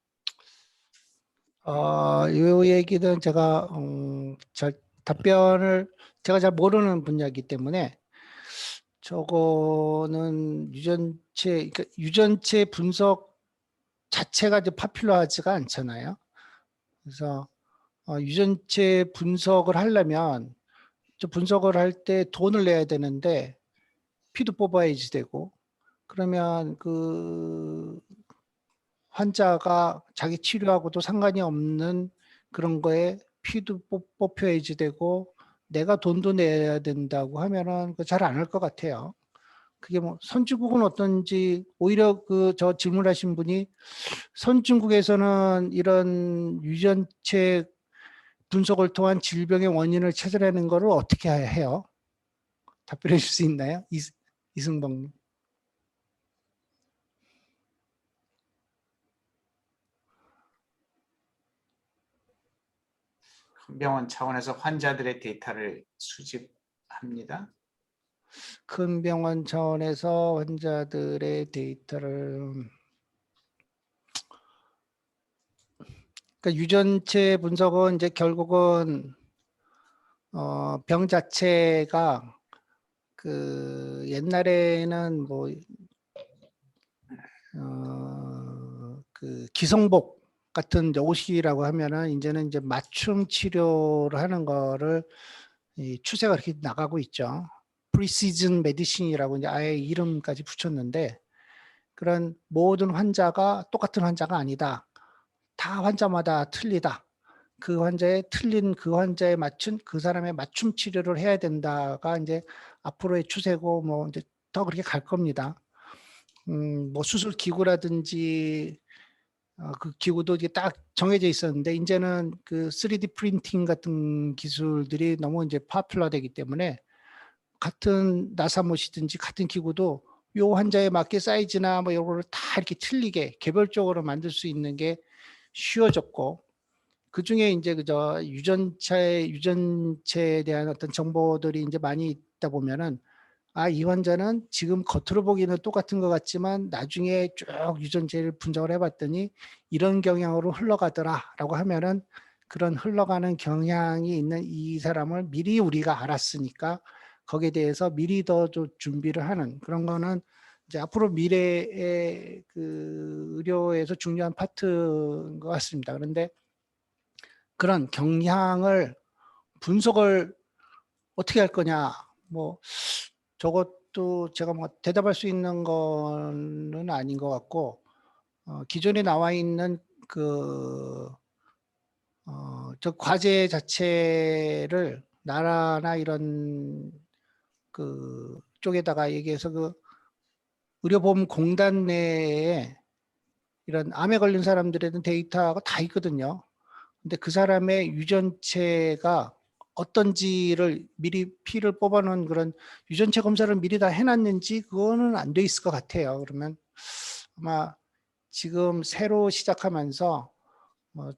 이 얘기는 제가 답변을 제가 잘 모르는 분야이기 때문에 저거는 그러니까 유전체 분석 자체가 이제 파퓰러하지가 않잖아요. 그래서 유전체 분석을 하려면 저 분석을 할 때 돈을 내야 되는데 피도 뽑아야지 되고 그러면 그 환자가 자기 치료하고도 상관이 없는 그런 거에 피도 뽑혀야지 되고 내가 돈도 내야 된다고 하면은 잘 안 할 것 같아요. 그게 뭐 선진국은 어떤지 오히려 그 저 질문하신 분이 선진국에서는 이런 유전체 분석을 통한 질병의 원인을 찾아내는 거를 어떻게 해요? 답변해 줄 수 있나요? 이승범님. 큰 병원 차원에서 환자들의 데이터를 수집합니다. 큰 병원 차원에서 환자들의 데이터를 그러니까 유전체 분석은 이제 결국은 병 자체가 그 옛날에는 뭐 그 기성복 같은 이제 옷이라고 하면은 이제는 이제 맞춤 치료를 하는 거를 이 추세가 그렇게 나가고 있죠. 프리시즌 메디신이라고 이제 아예 이름까지 붙였는데 그런 모든 환자가 똑같은 환자가 아니다. 다 환자마다 틀리다. 그 환자의 틀린 그 환자에 맞춘 그 사람의 맞춤 치료를 해야 된다가 이제 앞으로의 추세고 뭐 이제 더 그렇게 갈 겁니다. 뭐 수술 기구라든지 그 기구도 이게 딱 정해져 있었는데 이제는 그 3D 프린팅 같은 기술들이 너무 이제 파퓰러되기 때문에 같은 나사못이든지 같은 기구도 요 환자에 맞게 사이즈나 뭐 이런 거를 다 이렇게 틀리게 개별적으로 만들 수 있는 게 쉬워졌고 그 중에 이제 그저 유전체에 대한 어떤 정보들이 이제 많이 있다 보면은 이 환자는 지금 겉으로 보기는 똑같은 것 같지만 나중에 쭉 유전체를 분석을 해봤더니 이런 경향으로 흘러가더라라고 하면은 그런 흘러가는 경향이 있는 이 사람을 미리 우리가 알았으니까 거기에 대해서 미리 더 준비를 하는 그런 거는 이제 앞으로 미래의 그 의료에서 중요한 파트인 것 같습니다. 그런데 그런 경향을 분석을 어떻게 할 거냐 뭐 저것도 제가 뭐 대답할 수 있는 거는 아닌 것 같고 기존에 나와 있는 저 과제 자체를 나라나 이런 그 쪽에다가 얘기해서 그 의료보험공단 내에 이런 암에 걸린 사람들에 대한 데이터가 다 있거든요. 근데 그 사람의 유전체가 어떤지를 미리 피를 뽑아놓은 그런 유전체 검사를 미리 다 해놨는지 그거는 안 돼 있을 것 같아요. 그러면 아마 지금 새로 시작하면서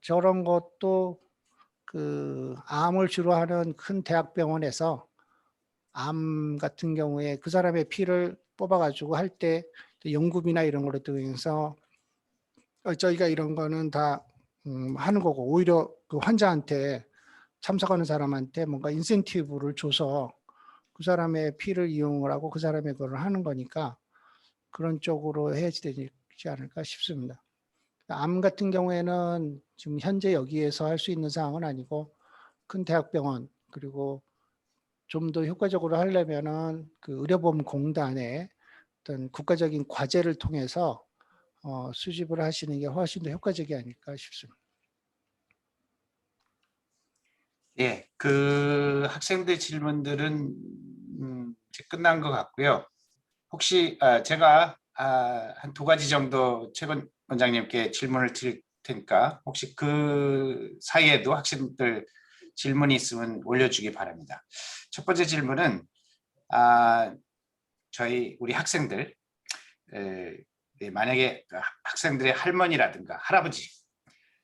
저런 것도 그 암을 주로 하는 큰 대학병원에서 암 같은 경우에 그 사람의 피를 뽑아가지고 할 때 연구비나 이런 걸로 통해서 저희가 이런 거는 다 하는 거고 오히려 그 환자한테 참석하는 사람한테 뭔가 인센티브를 줘서 그 사람의 피를 이용을 하고 그 사람의 그걸 하는 거니까 그런 쪽으로 해야지 되지 않을까 싶습니다. 암 같은 경우에는 지금 현재 여기에서 할 수 있는 사항은 아니고 큰 대학병원 그리고 좀 더 효과적으로 하려면은 그 의료보험공단의 어떤 국가적인 과제를 통해서 수집을 하시는 게 훨씬 더 효과적이 아닐까 싶습니다. 예, 그 학생들 질문들은 이제 끝난 것 같고요. 혹시 제가 한 두 가지 정도 최근 원장님께 질문을 드릴 테니까 혹시 그 사이에도 학생들 질문이 있으면 올려주기 바랍니다. 첫 번째 질문은 저희 우리 학생들 만약에 학생들의 할머니라든가 할아버지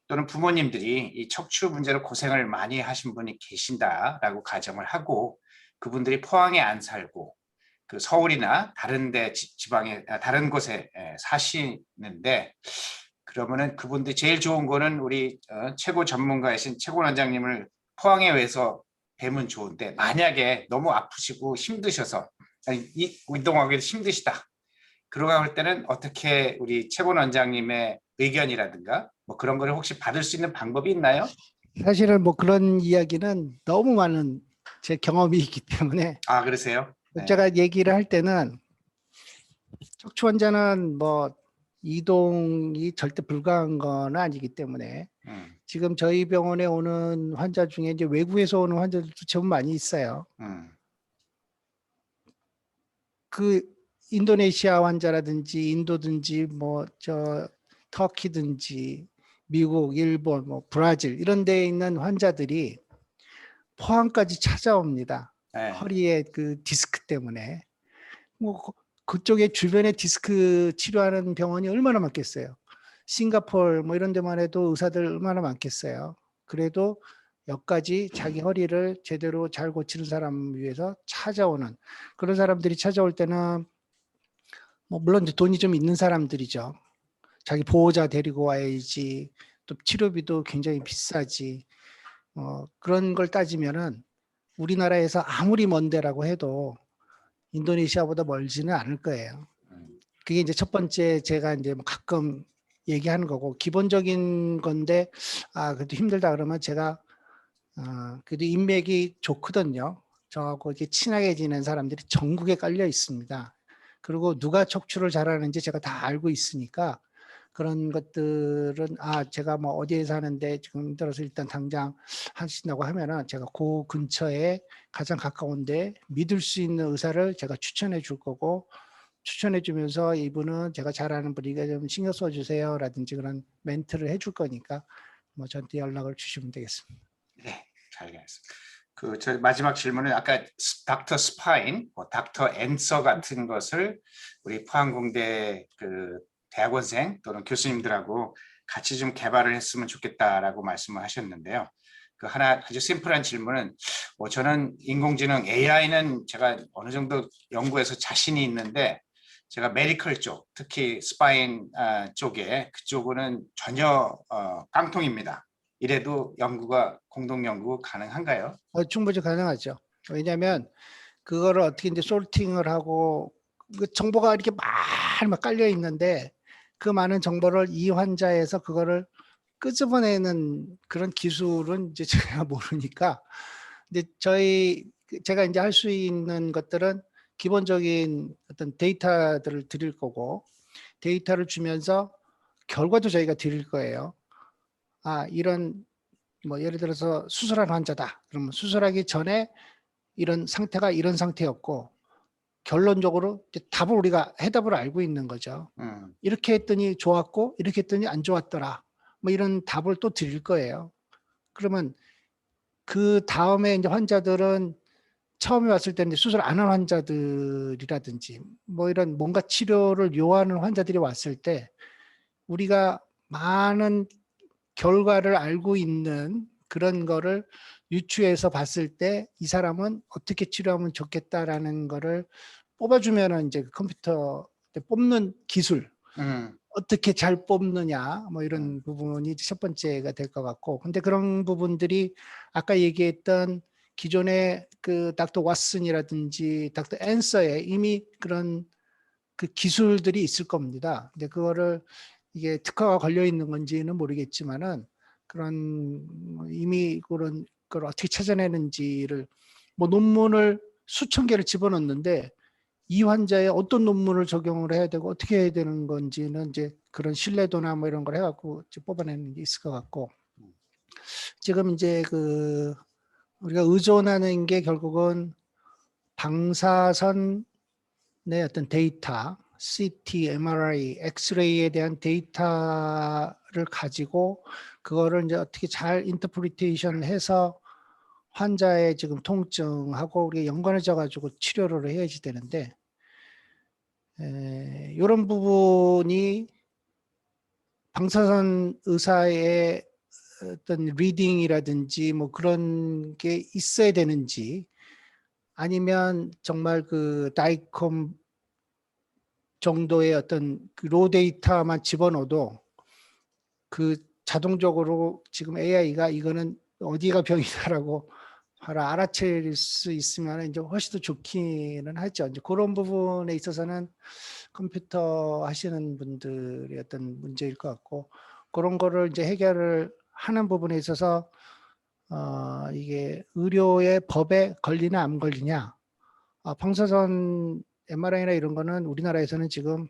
또는 부모님들이 이 척추 문제로 고생을 많이 하신 분이 계신다라고 가정을 하고 그분들이 포항에 안 살고 그 서울이나 다른 데 지방에 다른 곳에 사시는데 그러면은 그분들 제일 좋은 거는 우리 최고 전문가이신 최고 원장님을 포항에 외서 뵈면 좋은데 만약에 너무 아프시고 힘드셔서 운동하기도 힘드시다. 그러고 할 때는 어떻게 우리 최고 원장님의 의견이라든가 뭐 그런 거를 혹시 받을 수 있는 방법이 있나요? 사실은 뭐 그런 이야기는 너무 많은 제 경험이 있기 때문에 아, 그러세요? 네. 제가 얘기를 할 때는 척추 환자는 뭐 이동이 절대 불가한 건 아니기 때문에 지금 저희 병원에 오는 환자 중에 이제 외국에서 오는 환자들도 제법 많이 있어요. 그 인도네시아 환자라든지 인도든지 뭐 저 터키든지 미국, 일본, 뭐 브라질 이런 데에 있는 환자들이 포항까지 찾아옵니다. 네. 허리에 그 디스크 때문에. 뭐 그쪽에 주변에 디스크 치료하는 병원이 얼마나 많겠어요. 싱가포르 뭐 이런 데만 해도 의사들 얼마나 많겠어요. 그래도 여기까지 자기 허리를 제대로 잘 고치는 사람 위해서 찾아오는 그런 사람들이 찾아올 때는 뭐 물론 이제 돈이 좀 있는 사람들이죠. 자기 보호자 데리고 와야지. 또 치료비도 굉장히 비싸지. 그런 걸 따지면은 우리나라에서 아무리 먼 데라고 해도 인도네시아보다 멀지는 않을 거예요. 그게 이제 첫 번째 제가 이제 뭐 가끔 얘기하는 거고 기본적인 건데 그래도 힘들다 그러면 제가 그래도 인맥이 좋거든요. 저하고 이렇게 친하게 지낸 사람들이 전국에 깔려 있습니다. 그리고 누가 척추를 잘하는지 제가 다 알고 있으니까 그런 것들은 제가 뭐 어디에 사는데 지금 힘들어서 일단 당장 하신다고 하면은 제가 그 근처에 가장 가까운데 믿을 수 있는 의사를 제가 추천해 줄 거고 추천해 주면서 이분은 제가 잘 아는 분이니까 좀 신경 써 주세요라든지 그런 멘트를 해줄 거니까 뭐 저한테 연락을 주시면 되겠습니다. 네, 잘 알겠습니다. 저 마지막 질문은 아까 닥터 스파인, 닥터 앤서 같은 것을 우리 포항공대 그 대학원생 또는 교수님들하고 같이 좀 개발을 했으면 좋겠다라고 말씀을 하셨는데요. 그 하나 아주 심플한 질문은 저는 인공지능 AI는 제가 어느 정도 연구해서 자신이 있는데 제가 메디컬 쪽, 특히 스파인 쪽에 그쪽은 전혀 깡통입니다. 이래도 공동 연구 가능한가요? 충분히 가능하죠. 왜냐하면 그거를 어떻게 이제 솔팅을 하고 그 정보가 이렇게 막 깔려 있는데 그 많은 정보를 이 환자에서 그거를 끄집어내는 그런 기술은 이제 제가 모르니까. 근데 제가 이제 할 수 있는 것들은 기본적인 어떤 데이터들을 드릴 거고 데이터를 주면서 결과도 저희가 드릴 거예요. 이런 뭐 예를 들어서 수술한 환자다. 그러면 수술하기 전에 이런 상태가 이런 상태였고 결론적으로 답을 우리가 해답을 알고 있는 거죠. 이렇게 했더니 좋았고 이렇게 했더니 안 좋았더라. 뭐 이런 답을 또 드릴 거예요. 그러면 그 다음에 이제 환자들은 처음에 왔을 때는 수술 안 한 환자들이라든지 뭐 이런 뭔가 치료를 요하는 환자들이 왔을 때 우리가 많은 결과를 알고 있는 그런 거를 유추해서 봤을 때 이 사람은 어떻게 치료하면 좋겠다라는 거를 뽑아주면은 이제 컴퓨터 뽑는 기술 어떻게 잘 뽑느냐 뭐 이런 부분이 첫 번째가 될 것 같고 근데 그런 부분들이 아까 얘기했던 기존의 그 닥터 왓슨이라든지 닥터 앤서에 이미 그런 그 기술들이 있을 겁니다. 근데 그거를 이게 특허가 걸려 있는 건지는 모르겠지만은 그런 이미 그런 걸 어떻게 찾아내는지를 뭐 논문을 수천 개를 집어넣는데 이 환자의 어떤 논문을 적용을 해야 되고 어떻게 해야 되는 건지는 이제 그런 신뢰도나 뭐 이런 걸 해갖고 뽑아내는 게 있을 것 같고 지금 이제 그 우리가 의존하는 게 결국은 방사선의 어떤 데이터, CT, MRI, 엑스레이에 대한 데이터를 가지고 그거를 이제 어떻게 잘 인터프리테이션 해서 환자의 지금 통증하고 우리가 연관해져 가지고 치료를 해야지 되는데 이런 부분이 방사선 의사의 어떤 리딩이라든지 뭐 그런 게 있어야 되는지, 아니면 정말 그 다이컴 정도의 어떤 그 로 데이터만 집어넣어도 그 자동적으로 지금 AI가 이거는 어디가 병이다라고 바로 알아챌 수 있으면 이제 훨씬 더 좋기는 하죠. 이제 그런 부분에 있어서는 컴퓨터 하시는 분들의 어떤 문제일 것 같고, 그런 거를 이제 해결을 하는 부분에 있어서 이게 의료의 법에 걸리나 안 걸리냐. 방사선 MRI나 이런 거는 우리나라에서는 지금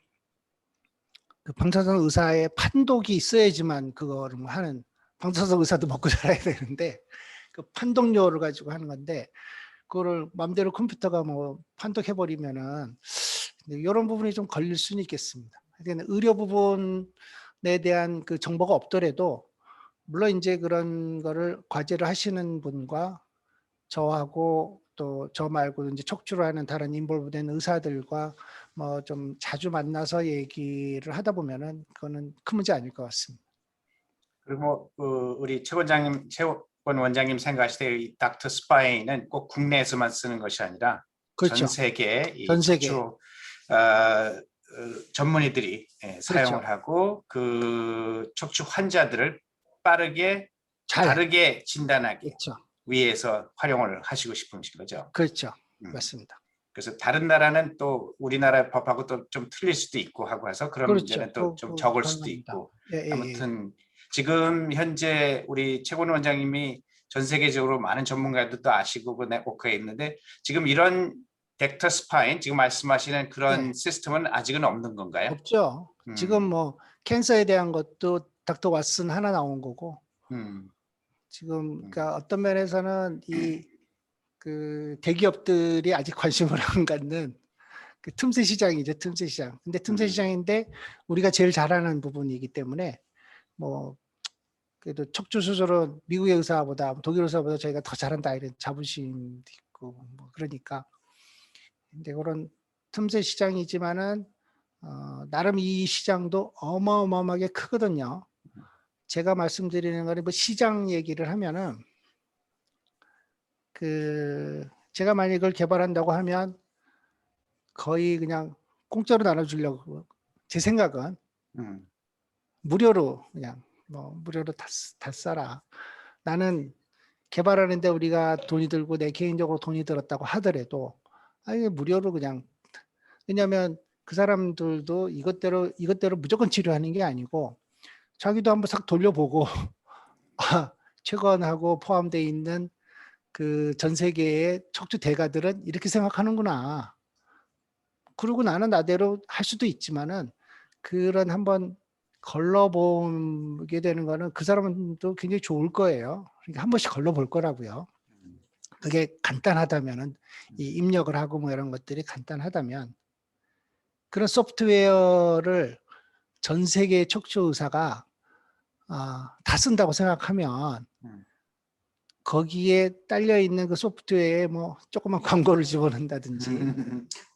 그 방사선 의사의 판독이 있어야지만 그거를 하는, 방사선 의사도 먹고 살아야 되는데 그 판독료를 가지고 하는 건데, 그거를 마음대로 컴퓨터가 뭐 판독해버리면은 이런 부분이 좀 걸릴 수는 있겠습니다. 그러니까 의료 부분에 대한 그 정보가 없더라도, 물론 이제 그런 거를 과제를 하시는 분과 저하고 또 저 말고 이제 척추를 하는 다른 인볼브된 의사들과 뭐 좀 자주 만나서 얘기를 하다 보면은 그거는 큰 문제 아닐 것 같습니다. 그리고 우리 최 원장님 생각하실 때 이 닥터 스파이는 꼭 국내에서만 쓰는 것이 아니라 그렇죠. 전 세계 이 전 세계. 척추 전문의들이 그렇죠. 사용을 하고 그 척추 환자들을 빠르게 잘. 다르게 진단하기 그렇죠. 위해서 활용을 하시고 싶으신 거죠. 그렇죠. 맞습니다. 그래서 다른 나라는 또 우리나라 법하고 또 좀 틀릴 수도 있고 하고 해서 그런 그렇죠. 문제는 또 좀 적을 수도 가능합니다. 있고, 예, 예, 예. 아무튼 지금 현재 우리 최고원 원장님이 전 세계적으로 많은 전문가들도 아시고 그 네트워크에 있는데, 지금 이런 닥터 스파인 지금 말씀하시는 그런 네. 시스템은 아직은 없는 건가요? 없죠. 지금 뭐 캔서에 대한 것도 닥터 왓슨 하나 나온 거고, 지금 그러니까 어떤 면에서는 이 그 대기업들이 아직 관심을 안 갖는 그 틈새 시장이죠, 틈새 시장. 근데 틈새 시장인데 우리가 제일 잘하는 부분이기 때문에 뭐 그래도 척추 수술은 미국의 의사보다 독일 의사보다 저희가 더 잘한다 이런 자부심도 있고 뭐 그러니까. 근데 그런 틈새 시장이지만은 나름 이 시장도 어마어마하게 크거든요. 제가 말씀드리는 거는 뭐 시장 얘기를 하면은 그 제가 만약 이걸 개발한다고 하면 거의 그냥 공짜로 나눠주려고, 제 생각은 무료로 그냥 뭐 무료로 다 써라. 나는 개발하는데 우리가 돈이 들고 내 개인적으로 돈이 들었다고 하더라도 아예 무료로 그냥, 왜냐하면 그 사람들도 이것대로 무조건 치료하는 게 아니고 자기도 한번 싹 돌려보고 최건하고 포함되어 있는 그 전 세계의 척추 대가들은 이렇게 생각하는구나. 그리고 나는 나대로 할 수도 있지만은 그런 한번 걸러보게 되는 거는 그 사람도 굉장히 좋을 거예요. 그러니까 한 번씩 걸러볼 거라고요. 그게 간단하다면은, 이 입력을 하고 뭐 이런 것들이 간단하다면, 그런 소프트웨어를 전 세계 척추 의사가 다 쓴다고 생각하면 거기에 딸려 있는 그 소프트웨어에 뭐 조그만 광고를 집어넣는다든지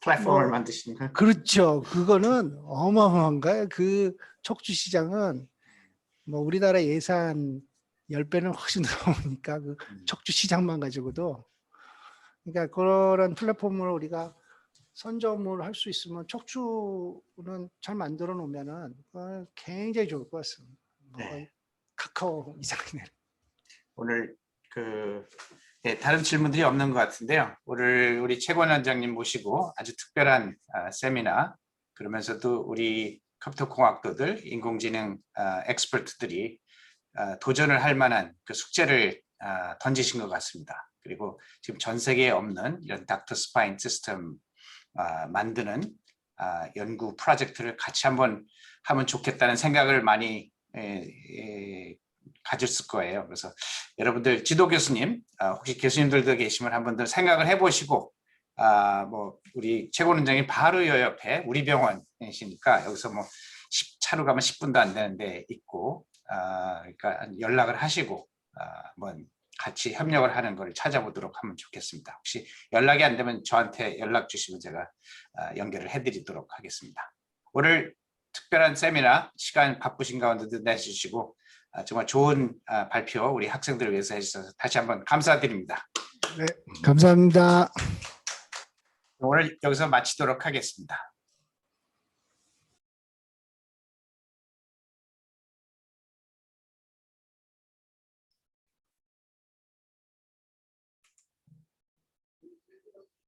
플랫폼을 뭐 만드시는 거예요? 그렇죠. 그거는 어마어마한 거예요. 그 척추 시장은 뭐 우리나라 예산 10배는 훨씬 넘으니까 그 척추 시장만 가지고도. 그러니까 그런 플랫폼을 우리가 선점을 할 수 있으면 척추는 잘 만들어 놓으면은 굉장히 좋을 것 같습니다. 네. 카카오 이상이네. 오늘 다른 질문들이 없는 것 같은데요. 오늘 우리 최권 원장님 모시고 아주 특별한 세미나, 그러면서도 우리 컴퓨터공학도들, 인공지능 엑스퍼트들이 도전을 할 만한 그 숙제를 던지신 것 같습니다. 그리고 지금 전 세계에 없는 이런 닥터 스파인 시스템 만드는 연구 프로젝트를 같이 한번 하면 좋겠다는 생각을 많이 가졌을 거예요. 그래서 여러분들 지도 교수님, 혹시 교수님들도 계시면 한번 더 생각을 해보시고, 뭐 우리 최고 원장님 바로 요 옆에 우리 병원이시니까 여기서 뭐 차로 가면 10분도 안 되는데 있고, 그러니까 연락을 하시고 한번 같이 협력을 하는 걸 찾아보도록 하면 좋겠습니다. 혹시 연락이 안 되면 저한테 연락 주시면 제가 연결을 해드리도록 하겠습니다. 오늘 특별한 세미나 시간 바쁘신 가운데도 내주시고 정말 좋은 발표 우리 학생들을 위해서 해주셔서 다시 한번 감사드립니다. 네, 감사합니다. 오늘 여기서 마치도록 하겠습니다.